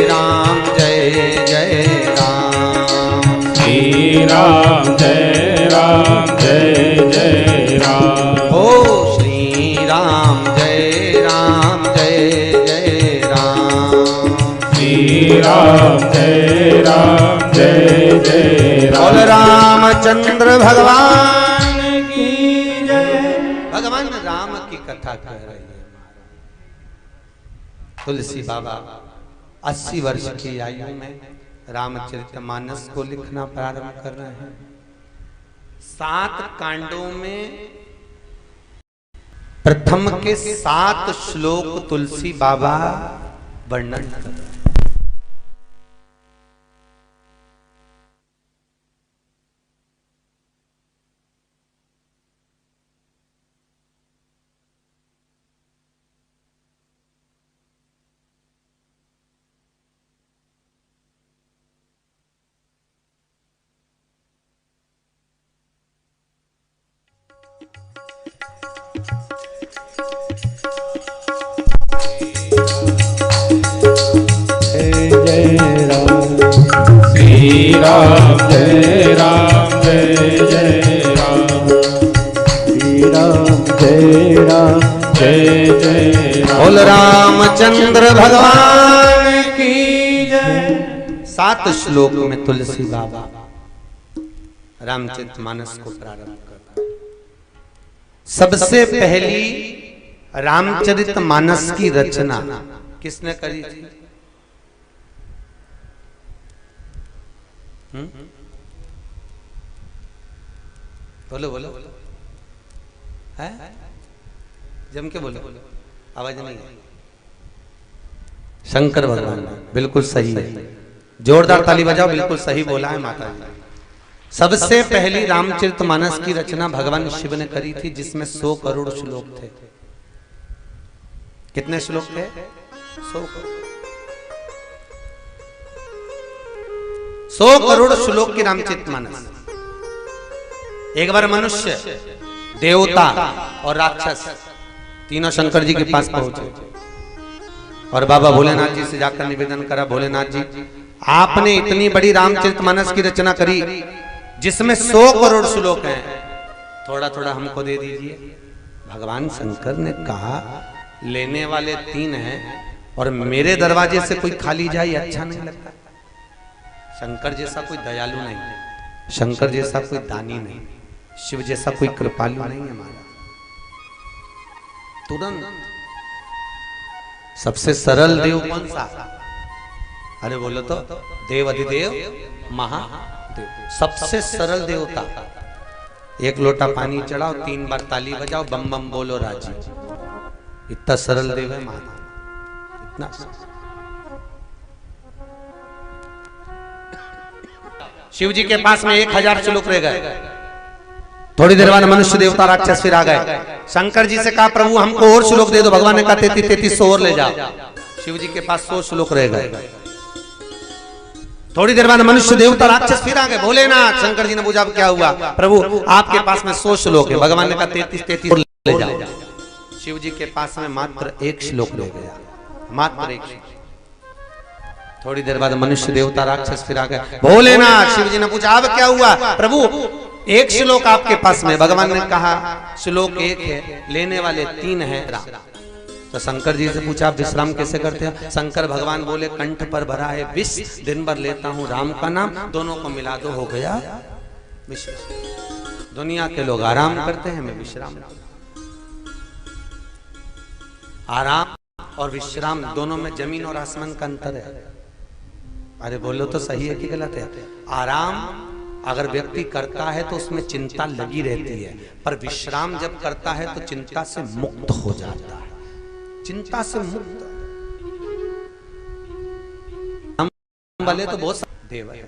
राम जय जय राम। श्री राम जय जय राम। ओ श्री राम जय जय राम। श्री राम जय जय राम। बोल रामचंद्र भगवान की जय। भगवान राम की कथा कह रहे हैं। तुलसी बाबा 80 वर्ष की आयु में रामचरितमानस को लिखना प्रारंभ कर रहे हैं। 7 कांडों में प्रथम के 7 श्लोक तुलसी बाबा वर्णन कर रहे हैं। श्री राम जय जय राम। श्री राम जय जय राम। बोल रामचंद्र भगवान की जय। 7 श्लोक में तुलसी बाबा रामचरितमानस को प्रारंभ करता है। सबसे पहली रामचरितमानस की रचना किसने करी थी? बोलो बोलो है, जम के बोलो, आवाज नहीं है। शंकर भगवान, बिल्कुल सही है, जोरदार ताली बजाओ, बिल्कुल सही बोला है माता जी। सबसे पहली रामचरितमानस की रचना भगवान शिव ने करी थी, जिसमें 100 करोड़ श्लोक थे। कितने श्लोक थे? 100 करोड़ श्लोक की रामचरितमानस। एक बार मनुष्य, देवता और राक्षस तीनों शंकर जी के पास पहुंचे और बाबा भोलेनाथ जी से जाकर निवेदन करा, भोलेनाथ जी आपने इतनी बड़ी रामचरितमानस की रचना करी जिसमें 100 करोड़ श्लोक हैं, थोड़ा थोड़ा हमको दे दीजिए। भगवान शंकर ने कहा लेने वाले 3 हैं और मेरे दरवाजे से कोई खाली जाए अच्छा नहीं लगता। शंकर जैसा कोई दयालु नहीं, शंकर जैसा कोई दानी नहीं, शिव जैसा कोई कृपालु नहीं है हमारा। तुरंत सबसे सरल देव कौन सा? अरे बोलो तो देव अधिदेव महादेव, सबसे सरल देवता। 1 लोटा पानी चढ़ाओ, 3 बार ताली बजाओ, बम बम बोलो राजी। इतना सरल देव है महादेव, इतना। शिव जी के पास में 1000 श्लोक रह गए। थोड़ी देर बाद मनुष्य देवता राक्षस फिर आ गए। शंकर जी से कहा प्रभु हमको और श्लोक दे दो। भगवान ने कहा 3300 और ले जाओ। शिव जी के पास 100 श्लोक रह गए। थोड़ी देर बाद मनुष्य देवता राक्षस फिर आ गए। भोलेनाथ, शंकर जी ने पूछा क्या हुआ? प्रभु आपके पास में 100 श्लोक है। भगवान ने कहा 33 और ले जाओ। शिव जी के पास में मात्र 1 श्लोक रह गया, मात्र 1। थोड़ी देर बाद मनुष्य देवता राक्षस फिर आ गए। भोलेनाथ, शिव जी ने पूछा अब क्या हुआ? प्रभु 1 श्लोक आपके पास में। भगवान ने कहा श्लोक 1 है, लेने वाले 3 हैं। तो शंकर जी से पूछा आप विश्राम कैसे करते हैं? शंकर भगवान बोले कंठ पर भरा है विष, दिन भर लेता हूं राम का नाम, दोनों को मिला दो हो गया विश्राम। दुनिया के लोग आराम करते हैं, मैं विश्राम। आराम और विश्राम दोनों में जमीन और आसमान का अंतर है। अरे बोलो तो सही है कि गलत है? आराम अगर व्यक्ति करता है तो उसमें चिंता लगी रहती है, पर विश्राम जब करता है तो चिंता से मुक्त हो जाता है। चिंता से मुक्त वाले तो बहुत देव है,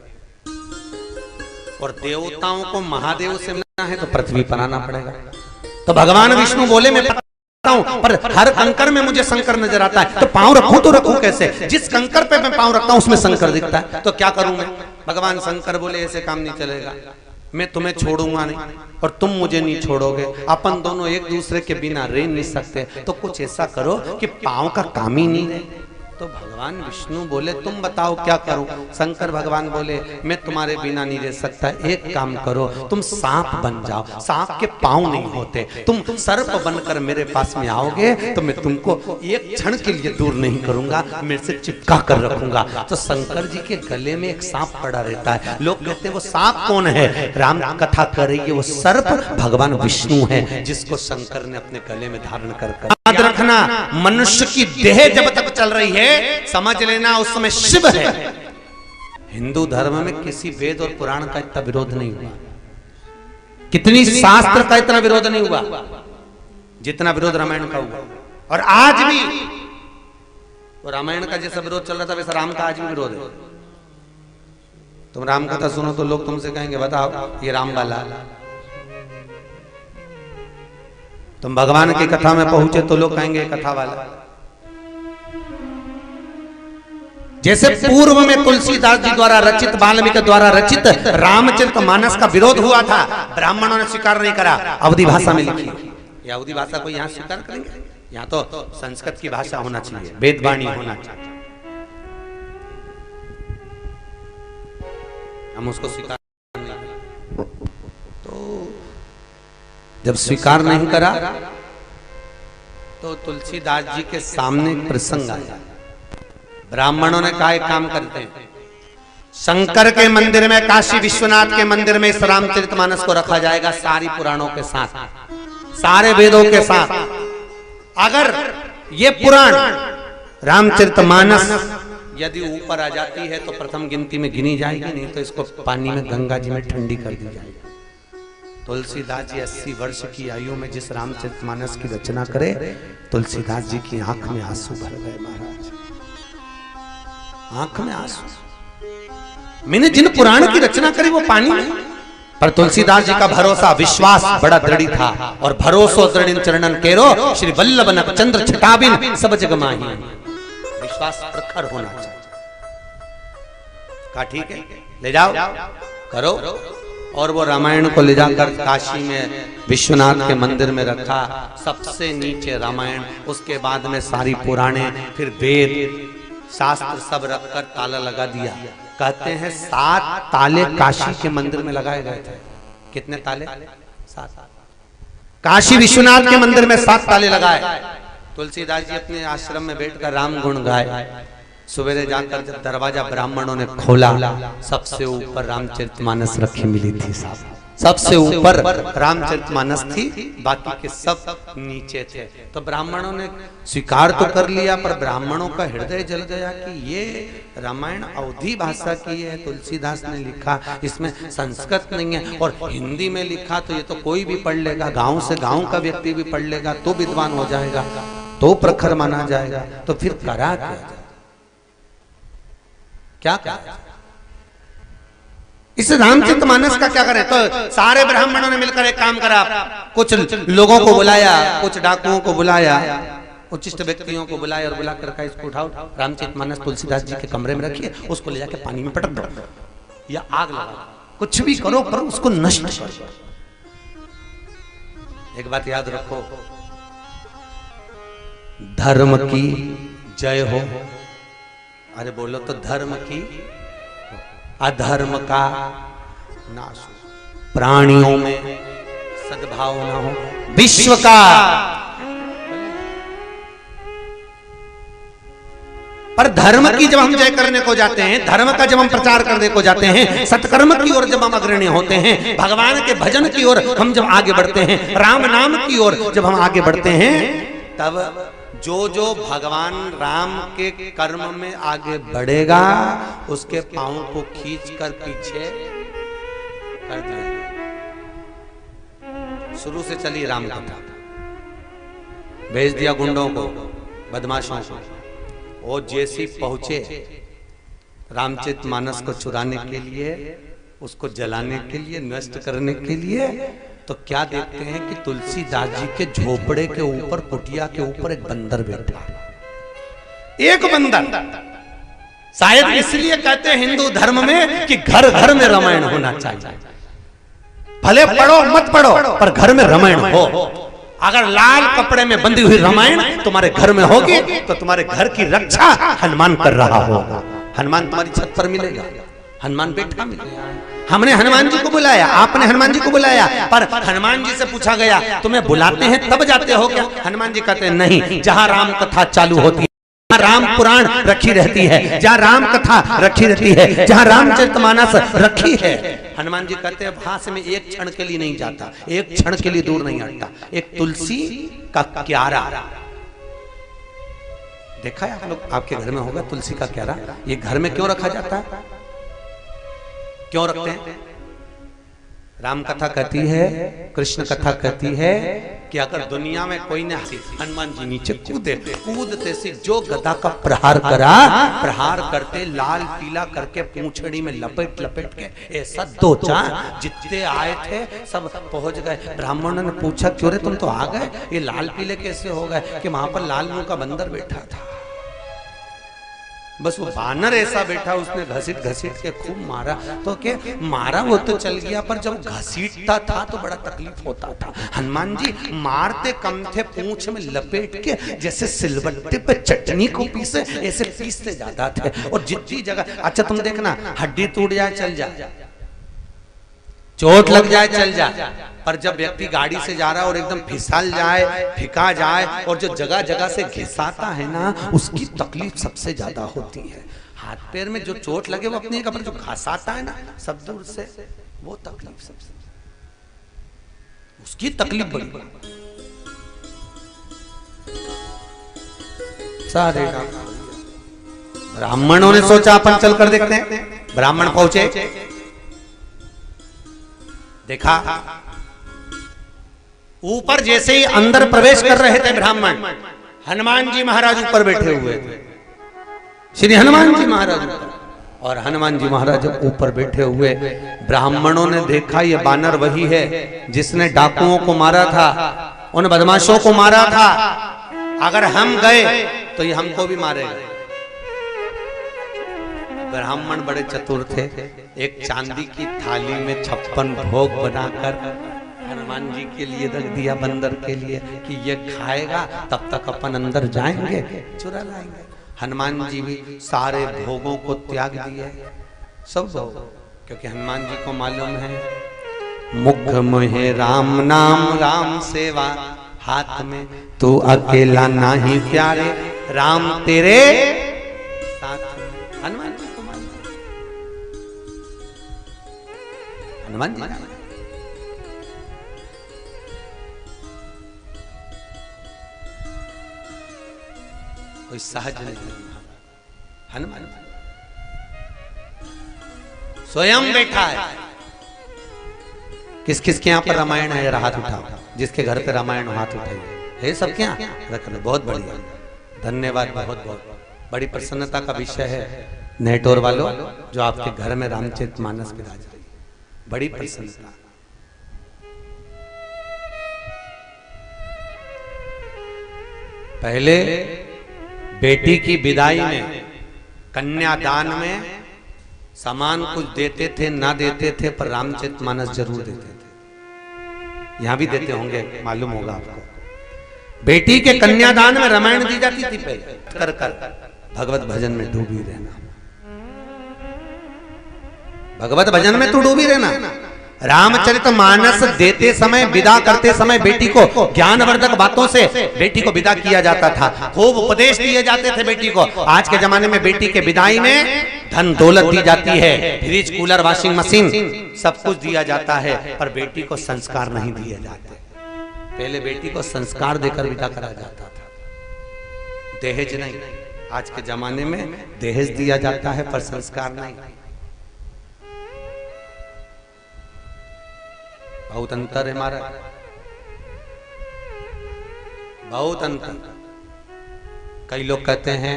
और देवताओं को महादेव से मिलना है तो पृथ्वी पर आना पड़ेगा। तो भगवान विष्णु बोले मैं पर हर कंकर में मुझे शंकर नजर आता है, तो पांव रखूं तो रखूं कैसे? जिस कंकर पे मैं पांव रखता हूं उसमें शंकर दिखता है, तो क्या करूं मैं? भगवान शंकर बोले ऐसे काम नहीं चलेगा, मैं तुम्हें छोड़ूंगा नहीं और तुम मुझे नहीं छोड़ोगे। अपन दोनों एक दूसरे के बिना रह नहीं सकते, तो कुछ ऐसा करो कि पांव का काम ही नहीं रहे। तो भगवान विष्णु बोले तुम बताओ क्या करूं? शंकर भगवान बोले मैं तुम्हारे बिना नहीं रह सकता, एक काम करो तुम सांप बन जाओ। सांप के पांव नहीं होते, तुम सर्प बनकर मेरे पास में आओगे तो मैं तुमको एक क्षण के लिए दूर नहीं करूंगा, मेरे से चिपका कर रखूंगा। तो शंकर जी के गले में एक सांप पड़ा रहता है। लोग कहते हैं वो सांप कौन है? राम कथा कर रही है, वो सर्प भगवान विष्णु है, जिसको शंकर ने अपने गले में धारण कर। याद रखना, मनुष्य की देह जब तक चल रही है समझ लेना उसमें शिव है। हिंदू धर्म में किसी वेद और पुराण का इतना विरोध नहीं हुआ, कितनी शास्त्र का इतना विरोध नहीं हुआ जितना विरोध रामायण का हुआ। और आज भी तो रामायण का जैसा विरोध चल रहा था वैसा राम का आज भी विरोध है। तुम राम कथा सुनो तो लोग तुमसे कहेंगे बताओ ये राम वाला। तुम भगवान की कथा में पहुंचे तो लोग कहेंगे कथा वाला। जैसे पूर्व में तुलसीदास जी द्वारा रचित, वाल्मीकि द्वारा रचित रामचरितमानस का विरोध हुआ था, ब्राह्मणों ने स्वीकार नहीं करा, अवधी भाषा में लिखी। ये अवधी भाषा को यहाँ स्वीकार करेंगे? यहाँ तो संस्कृत की भाषा होना चाहिए, वेदवाणी होना चाहिए, हम उसको स्वीकार नहीं। तो जब स्वीकार नहीं करा तो तुलसीदास जी के सामने प्रसंग आया। ब्राह्मणों ने कहा एक काम करते हैं, शंकर के मंदिर में, काशी विश्वनाथ के मंदिर में इस रामचरितमानस को रखा जाएगा, सारी पुराणों के साथ, सारे वेदों के साथ। अगर ये पुराण रामचरितमानस यदि ऊपर आ जाती है तो प्रथम गिनती में गिनी जाएगी, नहीं तो इसको पानी में गंगा जी में ठंडी कर दी जाएगी। तुलसीदास जी 80 वर्ष की आयु में जिस रामचरितमानस की रचना करे, तुलसीदास जी की आंख में आंसू भर गए महाराज, आंख में आंसू। मैंने जिन पुराण की रचना करी वो पानी में, पर तुलसीदास जी का भरोसा, विश्वास बड़ा दृढ़ था। और भरोसो दृढ़ चरणन केरो, श्री वल्लभ नक चंद्र छटाबिन सब जग माही। विश्वास प्रखर होना चाहिए। कहा ठीक है ले जाओ करो। और वो रामायण को ले जाकर काशी में विश्वनाथ के मंदिर में रखा, सबसे नीचे रामायण, उसके बाद में सारी पुराणे, फिर वेद शास्त्र सब रखकर ताला लगा दिया। कहते हैं 7 ताले काशी के मंदिर में लगाए गए थे। कितने ताले? 7। काशी विश्वनाथ के मंदिर में 7 ताले लगाए। तुलसीदास जी अपने आश्रम में बैठकर राम गुण गाए। सवेरे जाकर जब दरवाजा ब्राह्मणों ने खोला, सबसे ऊपर रामचरितमानस रखी मिली थी साहब। सबसे ऊपर रामचरितमानस थी, बाकी के सब नीचे थे। तो ब्राह्मणों ने स्वीकार तो कर लिया, पर ब्राह्मणों का हृदय जल गया कि ये रामायण अवधी भाषा की है, तुलसीदास ने लिखा, इसमें संस्कृत नहीं है, और हिंदी में लिखा तो ये तो कोई भी पढ़ लेगा, गांव से गांव का व्यक्ति भी पढ़ लेगा तो विद्वान हो जाएगा, तो प्रखर माना जाएगा। तो फिर करा क्या इस रामचरितमानस का क्या करें? तो सारे ब्राह्मणों ने मिलकर एक काम करा, कुछ लोगों को बुलाया, कुछ डाकुओं को बुलाया, उच्चिष्ट व्यक्तियों को बुलाया और बुलाकर कहा इसको उठाओ, रामचरितमानस तुलसीदास जी के कमरे में रखिए, उसको ले जाके पानी में पटक दो या आग लगा, कुछ भी करो पर उसको नष्ट करो। एक बात याद रखो, धर्म की जय हो। अरे बोलो तो धर्म की, अधर्म का नाश हो, प्राणियों में सद्भाव ना हो, विश्व का पर धर्म की जब हम जय करने को जाते हैं, धर्म का जब हम प्रचार करने को जाते हैं, सत्कर्म की ओर जब हम अग्रणी होते हैं, भगवान के भजन की ओर हम जब आगे बढ़ते हैं, राम नाम की ओर जब हम आगे बढ़ते हैं, तब जो जो भगवान राम के कर्म में आगे बढ़ेगा उसके पांव को खींचकर पीछे कर दिया। शुरू से चली राम कथा, भेज दिया गुंडों को, बदमाशों को। वो जैसी पहुंचे रामचरितमानस को चुराने के लिए, उसको जलाने के लिए, नष्ट करने के लिए, तो क्या देखते हैं कि तुलसीदास जी के झोपड़े के ऊपर, कुटिया के ऊपर एक बंदर बैठा। एक बंदर, शायद इसलिए कहते हैं हिंदू धर्म में कि घर घर में रामायण होना चाहिए। भले पढ़ो मत पढ़ो पर घर में रामायण हो। अगर लाल कपड़े में बंधी हुई रामायण तुम्हारे घर में होगी तो तुम्हारे घर की रक्षा हनुमान कर रहा होगा। हनुमान तुम्हारी छत पर मिलेगा, हनुमान बैठा मिलेगा। हमने हनुमान जी को बुलाया, आपने हनुमान जी को बुलाया, पर हनुमान जी से पूछा गया तुम्हें बुलाते हैं तब जाते हो क्या? हनुमान जी कहते हैं नहीं, जहां राम कथा चालू होती है, जहां राम पुराण रखी रहती है, जहां राम कथा रखी रहती है, जहां रामचरितमानस रखी है, हनुमान जी कहते हैं वहां से मैं एक क्षण के लिए नहीं जाता, एक क्षण के लिए दूर नहीं हटता। एक तुलसी का क्यारा देखा है आप लोग, आपके घर में होगा तुलसी का क्यारा। ये घर में क्यों रखा जाता है, क्यों रखते हैं? राम कथा कहती है, कृष्ण कथा कहती है कि अगर दुनिया में कोई ने हनुमान जी नीचे कूदे, कूदते से जो गदा का प्रहार करा, प्रहार करते लाल पीला करके पूंछड़ी में लपेट लपेट के ऐसा दो चार जितने आए थे सब पहुंच गए। ब्राह्मणों ने पूछा क्यों रे तुम तो आ गए, ये लाल पीले कैसे हो गए? कि वहां पर लाल मुंह का बंदर बैठा था, बस वो बानर ऐसा बैठा, उसने घसीट घसीट के खूब मारा। तो क्या मारा वो तो चल गया, पर जब घसीटता था तो बड़ा तकलीफ होता था। हनुमान जी मारते कम थे, पूंछ में लपेट के जैसे सिलबट्टे पे चटनी को पीसे ऐसे पीसते ज्यादा थे। और जितनी जगह, अच्छा तुम देखना, हड्डी टूट जाए चल जाए, चोट लग जाए चल जाए, पर जब व्यक्ति गाड़ी से जा रहा है और एकदम फिसल जाए, फिका जाए, और जो जगह जगह से घिसाता है ना, उसकी तकलीफ सबसे ज्यादा होती है। हाथ पैर में जो चोट लगे वो अपनी कपड़े, जो घसाता है ना सब दूर से, वो तकलीफ सबसे, उसकी तकलीफ बड़ी। सारे ब्राह्मणों ने सोचा अपन चलकर देखते हैं। ब्राह्मण पहुंचे, देखा ऊपर जैसे ही अंदर प्रवेश कर रहे थे ब्राह्मण, हनुमान जी महाराज ऊपर बैठे हुए थे, श्री हनुमान जी महाराज ऊपर। और हनुमान जी महाराज ऊपर बैठे हुए, ब्राह्मणों ने देखा ये बानर वही है जिसने डाकुओं को मारा था, उन बदमाशों को मारा था। अगर हम गए तो ये हमको भी मारेगा। ब्राह्मण बड़े चतुर थे, एक चांदी की थाली में 56 भोग बनाकर हनुमान जी के लिए रख दिया, बंदर के लिए, कि ये खाएगा तब तक अपन अंदर जाएंगे, चुरा लाएंगे। हनुमान जी भी सारे भोगों को त्याग दिए, सब भोग, क्योंकि हनुमान जी को मालूम है मुख मोहे राम नाम राम सेवा, हाथ में, तू अकेला नाही प्यारे राम तेरे साथ में। हनुमान जी को मान, हनुमान जी कोई सहज नहीं, हनुमान स्वयं बैठा है। किस किस के यहाँ पर रामायण है, हाथ उठा, जिसके घर पे रामायण हाथ उठाइए। है सबके यहाँ रख लो, बहुत बढ़िया, धन्यवाद, बहुत बहुत बड़ी प्रसन्नता का विषय है नेटवर्क वालों, जो आपके घर में रामचरितमानस विराज रही, बड़ी प्रसन्नता। पहले बेटी की विदाई में, कन्यादान में सामान कुछ देते थे ना देते थे, पर रामचरितमानस जरूर देते थे। यहां भी देते होंगे, मालूम होगा आपको। बेटी के कन्यादान में रामायण दी जाती थी पहले, कर कर भगवत भजन में डूबी रहना, भगवत भजन में तू डूबी रहना। रामचरितमानस देते समय, विदा करते समय बेटी को ज्ञानवर्धक बातों से बेटी को विदा किया जाता था, खूब उपदेश दिए जाते थे बेटी को। आज के जमाने में बेटी के विदाई में धन दौलत दी जाती है, फ्रिज कूलर वाशिंग मशीन सब कुछ दिया जाता है, पर बेटी को संस्कार नहीं दिए जाते। पहले बेटी को संस्कार देकर विदा करा जाता था, दहेज नहीं। आज के जमाने में दहेज दिया जाता है पर संस्कार नहीं। बहुत अंतर है हमारा, बहुत अंतर। कई लोग कहते हैं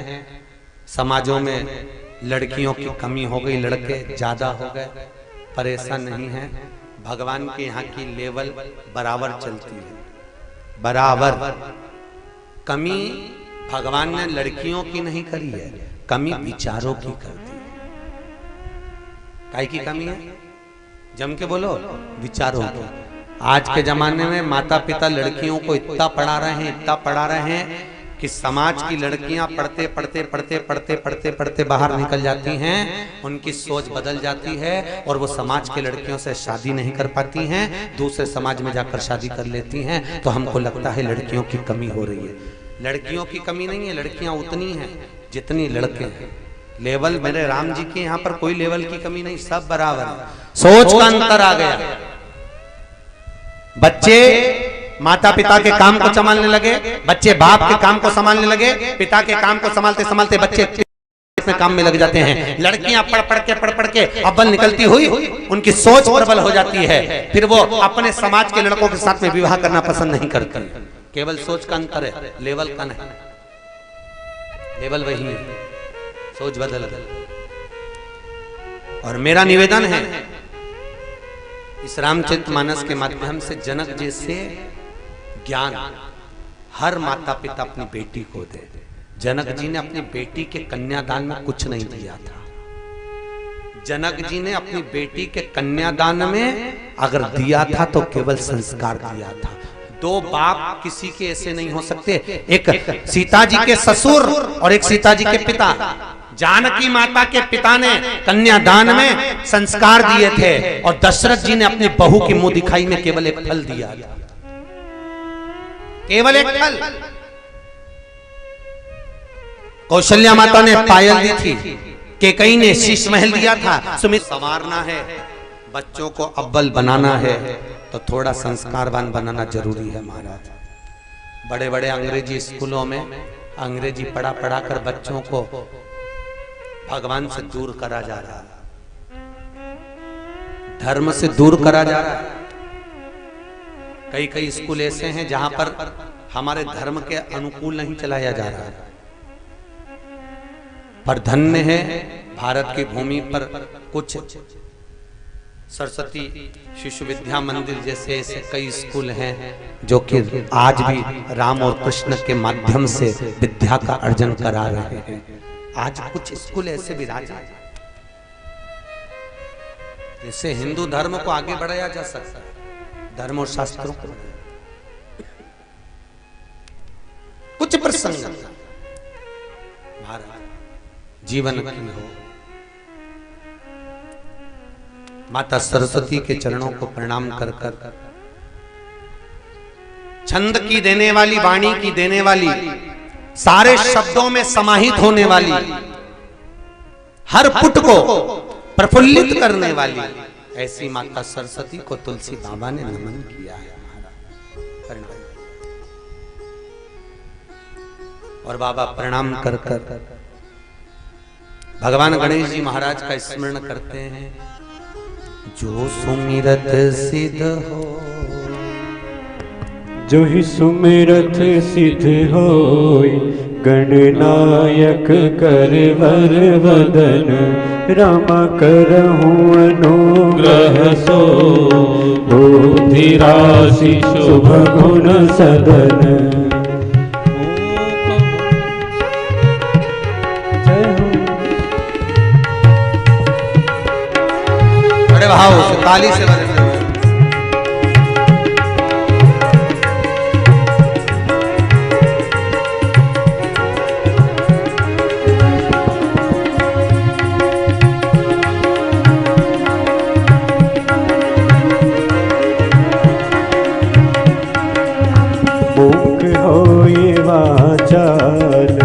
समाजों में लड़कियों की कमी हो गई, लड़के ज्यादा हो गए, पर ऐसा नहीं है। भगवान के यहाँ की लेवल बराबर चलती है, बराबर। कमी भगवान ने लड़कियों की नहीं करी है, कमी विचारों की कर दी। काय की कमी है? जम के बोलो, विचारों की। आज के जमाने में माता पिता लड़कियों को इतना पढ़ा रहे हैं, इतना पढ़ा रहे हैं कि समाज की लड़कियां पढ़ते पढ़ते पढ़ते पढ़ते पढ़ते पढ़ते बाहर निकल जाती हैं, उनकी सोच बदल जाती है और वो समाज के लड़कियों से शादी नहीं कर पाती हैं, दूसरे समाज में जाकर शादी कर लेती हैं। तो हमको लगता है लड़कियों की कमी हो रही है। लड़कियों की कमी नहीं है, लड़कियां उतनी हैं जितनी लड़के हैं। लेवल मेरे राम जी के यहाँ पर कोई लेवल की कमी नहीं, सब बराबर है। सोच का अंतर आ गया। बच्चे माता पिता के काम को संभालने लगे, बच्चे बाप के काम को संभालने लगे, पिता के काम को संभालते संभालते बच्चे अपने काम में लग जाते हैं। लड़कियां पढ़ पढ़ के अव्वल निकलती हुई उनकी सोच प्रबल हो जाती है, फिर वो अपने समाज के लड़कों के साथ में विवाह करना पसंद नहीं करती। केवल सोच का अंतर है, लेवल का नहीं। लेवल वही है, सोच बदल। और मेरा निवेदन है इस रामचरितमानस के माध्यम से जनक जैसे ज्ञान हर माता पिता अपनी बेटी को दे। जनक जी ने अपनी बेटी के कन्यादान में कुछ नहीं दिया था। जनक जी ने अपनी बेटी के कन्यादान में अगर दिया था तो केवल संस्कार दिया था। दो बाप किसी के ऐसे नहीं हो सकते, एक सीता जी के ससुर और एक सीता जी के पिता। जानकी माता के पिता ने कन्यादान में संस्कार दिए थे और दशरथ जी ने अपनी बहू की मुंह दिखाई में केवल एक फल दिया था, केवल एक फल। कौशल्या माता ने पायल दी थी, कैकेयी ने शीश महल दिया था। सुमित संवारना है, बच्चों को अव्वल बनाना है तो थोड़ा संस्कारवान बनाना जरूरी है महाराज। बड़े बड़े अंग्रेजी स्कूलों में अंग्रेजी पढ़ा पढ़ा कर बच्चों को भगवान से दूर करा जा रहा है, धर्म से दूर करा जा रहा है। कई कई स्कूल ऐसे हैं जहां पर हमारे धर्म के अनुकूल नहीं चलाया जा रहा है। पर धन्य है भारत की भूमि पर कुछ सरस्वती शिशु विद्या मंदिर जैसे ऐसे कई स्कूल हैं जो कि आज भी राम और कृष्ण के माध्यम से विद्या का अर्जन करा रहे हैं। आज कुछ स्कूल ऐसे विराज हैं जिससे हिंदू धर्म को आगे बढ़ाया जा सकता है, धर्म और शास्त्रों को। कुछ प्रसंग भारत जीवन की हो, माता सरस्वती के चरणों को प्रणाम कर कर छंद की देने वाली, वाणी की देने वाली, सारे शब्दों में समाहित होने वाली, हर पुट को प्रफुल्लित करने वाली ऐसी माता सरस्वती को तुलसी बाबा ने नमन किया है और बाबा प्रणाम कर कर भगवान गणेश जी महाराज का स्मरण करते हैं। जो सुमिरत सिद्ध हो, जो ही सुमिरत सिद्ध होय, गणनायक करवर वदन, रामा करहूँ अनुग्रह सो, बुद्धि राशि शुभ गुण सदन। बड़े भाव से ताली से बजाते हुए मुख होए वाचाल,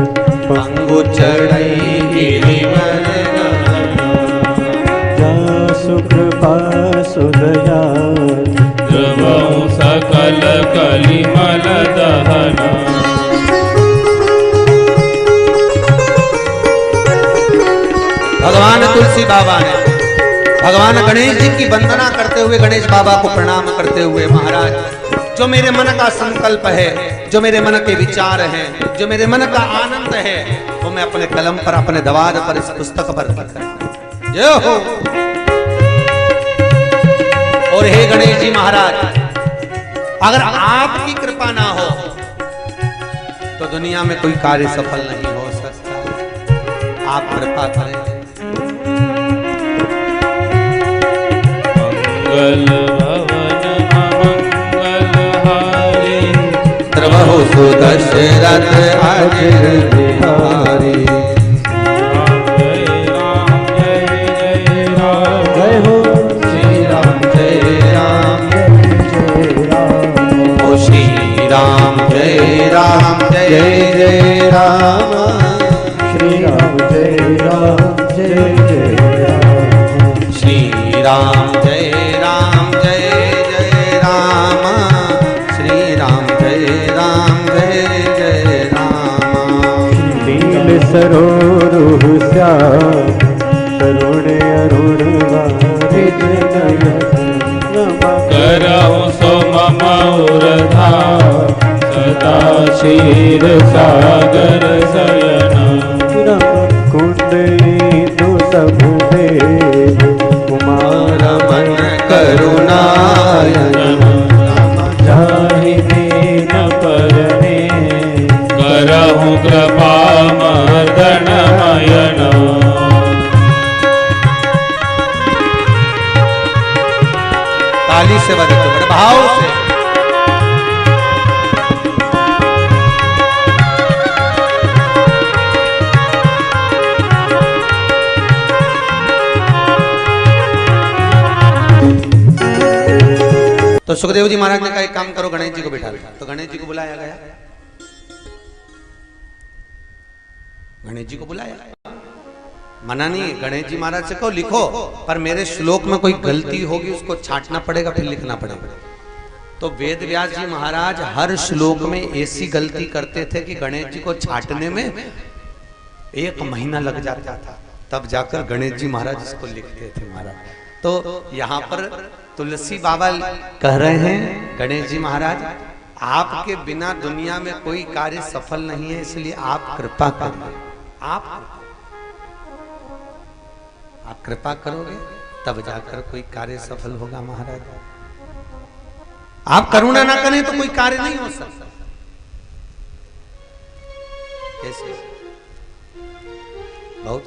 पंगु चढ़ई गिरिवर, सुकृपा सुदयाल, द्रवहु सकल कलिमल दहन। भगवान तुलसी बाबा ने भगवान गणेश जी की वंदना करते हुए, गणेश बाबा को प्रणाम करते हुए, महाराज जो मेरे मन का संकल्प है, जो मेरे मन के विचार हैं, जो मेरे मन का आनंद है, वो मैं अपने कलम पर, अपने दवार पर, इस पुस्तक पर लिखता जय हो। और हे गणेश जी महाराज, अगर आपकी कृपा ना हो तो दुनिया में कोई कार्य सफल नहीं हो सकता। आप कृपा करें। मंगल भवन अमंगल हारी, द्रवहु सुदशरथ अजिर बिहारी। राम जय राम जय जय राम, श्री राम जय राम जय जय राम, श्री राम जय राम जय जय राम, श्री राम जय राम जय जय राम। नील सरोरुह श्याम, तरुण अरुण वारिज नयन, करहु सो मम उरधा, सदा क्षीर सागर शयन। कुंडली सब देव, कुमार मन करुणायन, जाहि दीन परने, करहु कृपा मर्दन मयन। ताली से बजाते बड़े भाव से। तो सुखदेव जी महाराज ने कहा एक काम करो, गणेश जी को बिठा दो। तो गणेश जी को बुलाया गया, गणेश जी को बुलाया। मना नहीं, गणेश जी महाराज से कहो लिखो, पर मेरे श्लोक में कोई गलती होगी उसको छांटना पड़ेगा, फिर लिखना पड़ेगा। तो वेद व्यास जी महाराज हर श्लोक में ऐसी गलती करते थे कि गणेश जी को छांटने में 1 महीना लग जाता था, तब जाकर गणेश जी महाराज इसको लिखते थे महाराज। तो यहाँ पर तुलसी बाबा कह रहे हैं, गणेश जी महाराज आपके बिना दुनिया में कोई कार्य सफल नहीं है, इसलिए आप कृपा करें। आप कृपा करोगे तब जाकर कोई कार्य सफल होगा महाराज। आप करुणा ना करें तो कोई कार्य नहीं हो सकता। कैसे? बहुत।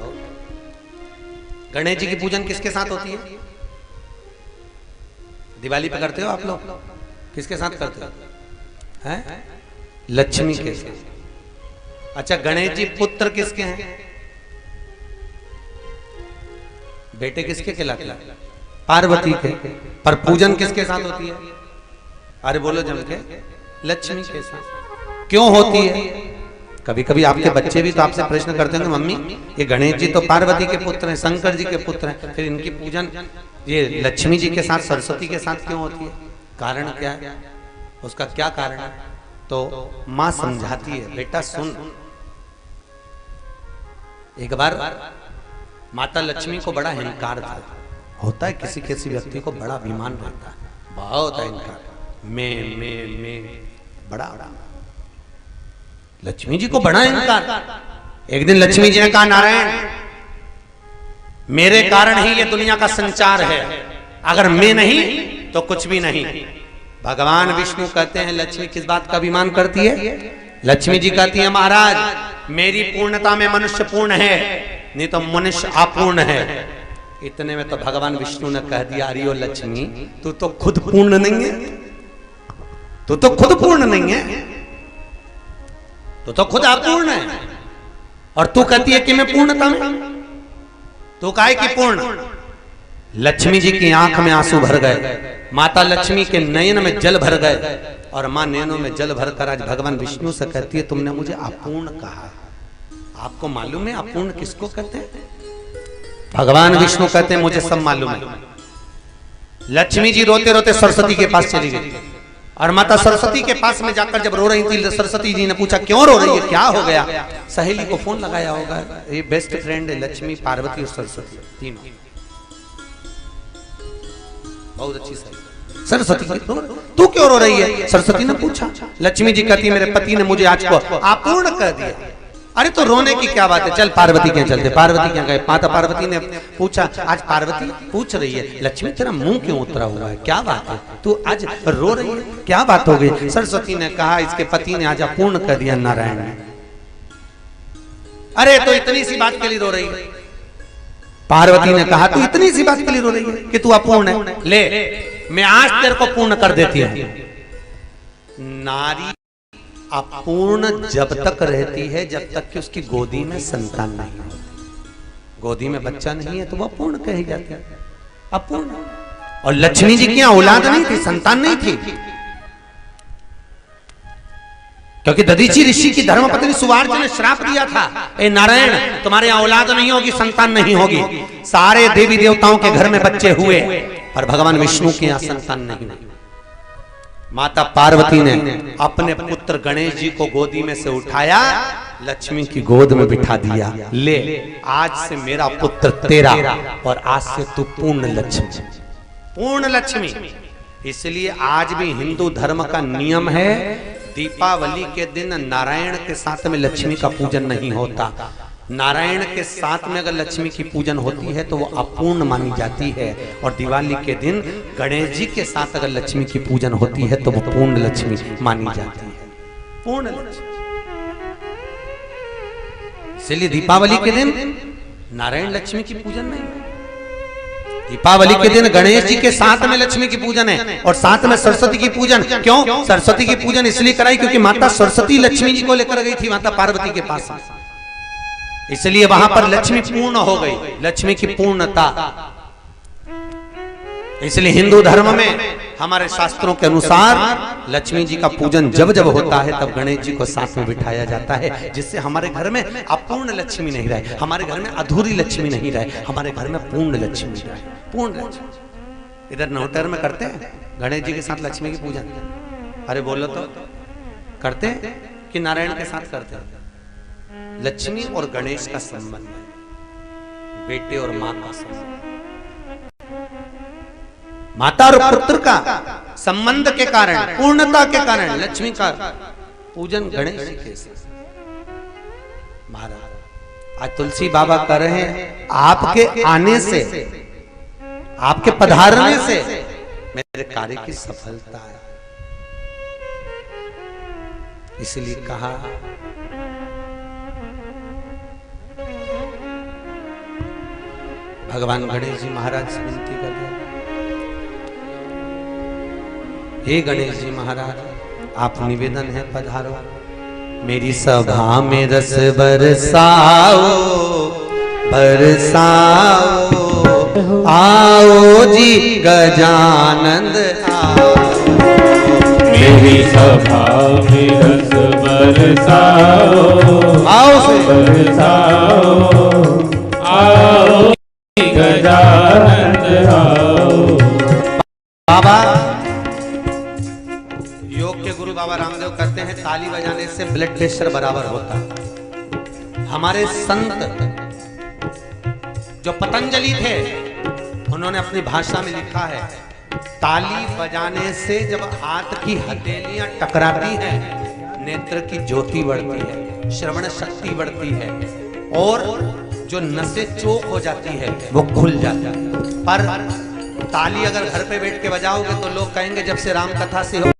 गणेश जी की पूजन किसके साथ होती है? दिवाली पे करते हो आप लोग? किसके साथ करते हो? हैं? लक्ष्मी के साथ। अच्छा, गणेश जी पुत्र किसके हैं? बेटे किसके कहलाते हैं? पार्वती के। पर पूजन किसके साथ होती है? अरे बोलो जम के। लक्ष्मी के साथ क्यों होती है? कभी कभी आपके बच्चे भी तो आपसे प्रश्न करते होंगे, मम्मी ये गणेश जी तो पार्वती के पुत्र हैं, शंकर जी के पुत्र हैं, फिर इनकी पूजन ये लक्ष्मी जी के साथ सरस्वती के साथ क्यों होती है? कारण क्या है? उसका क्या कारण है? तो माँ समझाती है, बेटा सुन, एक बार माता लक्ष्मी को बड़ा अहंकार था। होता है किसी किसी व्यक्ति को बड़ा अभिमान रहता है, बहुत अहंकार, मैं बड़ा। लक्ष्मी जी को बड़ा अहंकार। एक दिन लक्ष्मी जी ने कहा, नारायण मेरे कारण ही ये दुनिया का संचार है, अगर मैं नहीं तो कुछ भी नहीं। भगवान विष्णु कहते हैं लक्ष्मी किस बात का अभिमान करती है? लक्ष्मी जी कहती है, महाराज मेरी पूर्णता में मनुष्य पूर्ण है, नहीं तो मनुष्य अपूर्ण है। इतने में तो भगवान विष्णु ने कह दिया, अरे ओ लक्ष्मी तू तो खुद पूर्ण नहीं है, तू तो खुद पूर्ण नहीं है, तू तो खुद अपूर्ण है, और तू कहती है कि मैं पूर्णता में, तू काहे की पूर्ण? लक्ष्मी जी की आंख में आंसू भर गए, माता लक्ष्मी के नयन में जल भर गए, और मां नयनों में जल भरकर आज भगवान विष्णु से कहती है, तुमने मुझे अपूर्ण कहा। आपको मालूम है अपूर्ण किसको कहते हैं? भगवान विष्णु कहते हैं मुझे सब मालूम है। लक्ष्मी जी रोते रोते सरस्वती के पास चली गई, और माता सरस्वती के पास में जाकर जब रो रही थी, सरस्वती जी ने पूछा क्यों रो रही है, क्या हो गया? सहेली को फोन लगाया होगा, ये बेस्ट फ्रेंड है लक्ष्मी, पार्वती और सरस्वती तीनों, बहुत अच्छी सहेली। सरस्वती तू क्यों रो रही है? सरस्वती ने पूछा। लक्ष्मी जी कहती है मेरे पति ने मुझे आज को अपूर्ण कर दिया। अरे तो रोने की क्या बात है, चल पार्वती क्या चलते। पार्वती क्या गए? माता पार्वती ने पूछा, आज पार्वती पूछ रही है, लक्ष्मी तेरा मुंह क्यों उतरा हुआ है, क्या बात है, तू आज रो रही है, क्या बात हो गई? सरस्वती ने कहा, इसके पति ने आज अपूर्ण कर दिया नारायण ने। अरे तो इतनी सी बात के लिए रो रही है? पार्वती ने कहा, तू इतनी सी बात के लिए रो रही है कि तू अपूर्ण है, ले मैं आज तेरे को पूर्ण कर देती हूं। नारी अपूर्ण जब तक रहती है जब तक कि उसकी गोदी में संतान नहीं होती। गोदी में बच्चा नहीं है तो वह अपूर्ण कही जाती है, अपूर्ण। और लक्ष्मी जी की औलाद नहीं थी, संतान नहीं थी, क्योंकि दधीची ऋषि की धर्मपत्नी सुवार्च ने श्राप दिया था, ए नारायण तुम्हारे यहाँ औलाद नहीं होगी, संतान नहीं होगी। सारे देवी देवताओं के घर में बच्चे हुए और भगवान विष्णु के यहाँ संतान नहीं हुई। माता पार्वती ने अपने पुत्र गणेश जी को गोदी में से उठाया, लक्ष्मी की गोद में बिठा दिया, ले आज से मेरा पुत्र तेरा, और आज से तू पूर्ण लक्ष्मी, पूर्ण लक्ष्मी। इसलिए आज भी हिंदू धर्म का नियम है, दीपावली के दिन नारायण के साथ में लक्ष्मी का पूजन नहीं होता। नारायण के साथ में अगर लक्ष्मी की पूजन होती है तो वो अपूर्ण मानी जाती है, और दिवाली के दिन गणेश जी के साथ अगर लक्ष्मी की पूजन होती है तो वो पूर्ण लक्ष्मी मानी जाती है, पूर्ण लक्ष्मी। इसलिए दीपावली के दिन नारायण लक्ष्मी की पूजन नहीं, दीपावली के दिन गणेश जी के साथ में लक्ष्मी की पूजन है, और साथ में सरस्वती की पूजन। क्यों सरस्वती की पूजन इसलिए कराई? क्योंकि माता सरस्वती लक्ष्मी जी को लेकर गई थी माता पार्वती के पास, इसलिए वहां पर लक्ष्मी पूर्ण हो गई, लक्ष्मी की पूर्णता। इसलिए हिंदू धर्म में हमारे शास्त्रों के अनुसार लक्ष्मी जी का पूजन जब जब होता है तब गणेश जी को साथ में बिठाया जाता है, जिससे हमारे घर में अपूर्ण लक्ष्मी नहीं रहे, हमारे घर में अधूरी लक्ष्मी नहीं रहे, हमारे घर में पूर्ण लक्ष्मी रहे, पूर्ण लक्ष्मी। इधर नौटर में करते हैं गणेश जी के साथ लक्ष्मी की पूजन, अरे बोलो तो करते हैं कि नारायण के साथ करते हैं? लक्ष्मी और गणेश का संबंध है, बेटे और मां का संबंध, माता और पुत्र का संबंध के कारण, पूर्णता के कारण लक्ष्मी का पूजन गणेश जी के साथ। महाराज आज तुलसी बाबा कर रहे हैं, आपके आने से, आपके पधारने से मेरे कार्य की सफलता है। इसलिए कहा भगवान गणेश जी महाराज से विनती कर रहे, हे गणेश जी महाराज आप निवेदन है पधारो, मेरी सभा में रस बरसाओ, बरसाओ, आओ जी गजानंद आओ, मेरी सभा में रस बरसाओ, आओ से बरसाओ, आओ गजानन आओ। बाबा योग के गुरु बाबा रामदेव कहते हैं ताली बजाने से ब्लड प्रेशर बराबर होता है। हमारे संत जो पतंजलि थे उन्होंने अपनी भाषा में लिखा है ताली बजाने से जब हाथ की हथेलियां टकराती हैं नेत्र की ज्योति बढ़ती है, श्रवण शक्ति बढ़ती है और जो नसें चोक हो जाती है वो खुल जाती है। पर ताली अगर घर पे बैठ के बजाओगे तो लोग कहेंगे जब से राम कथा से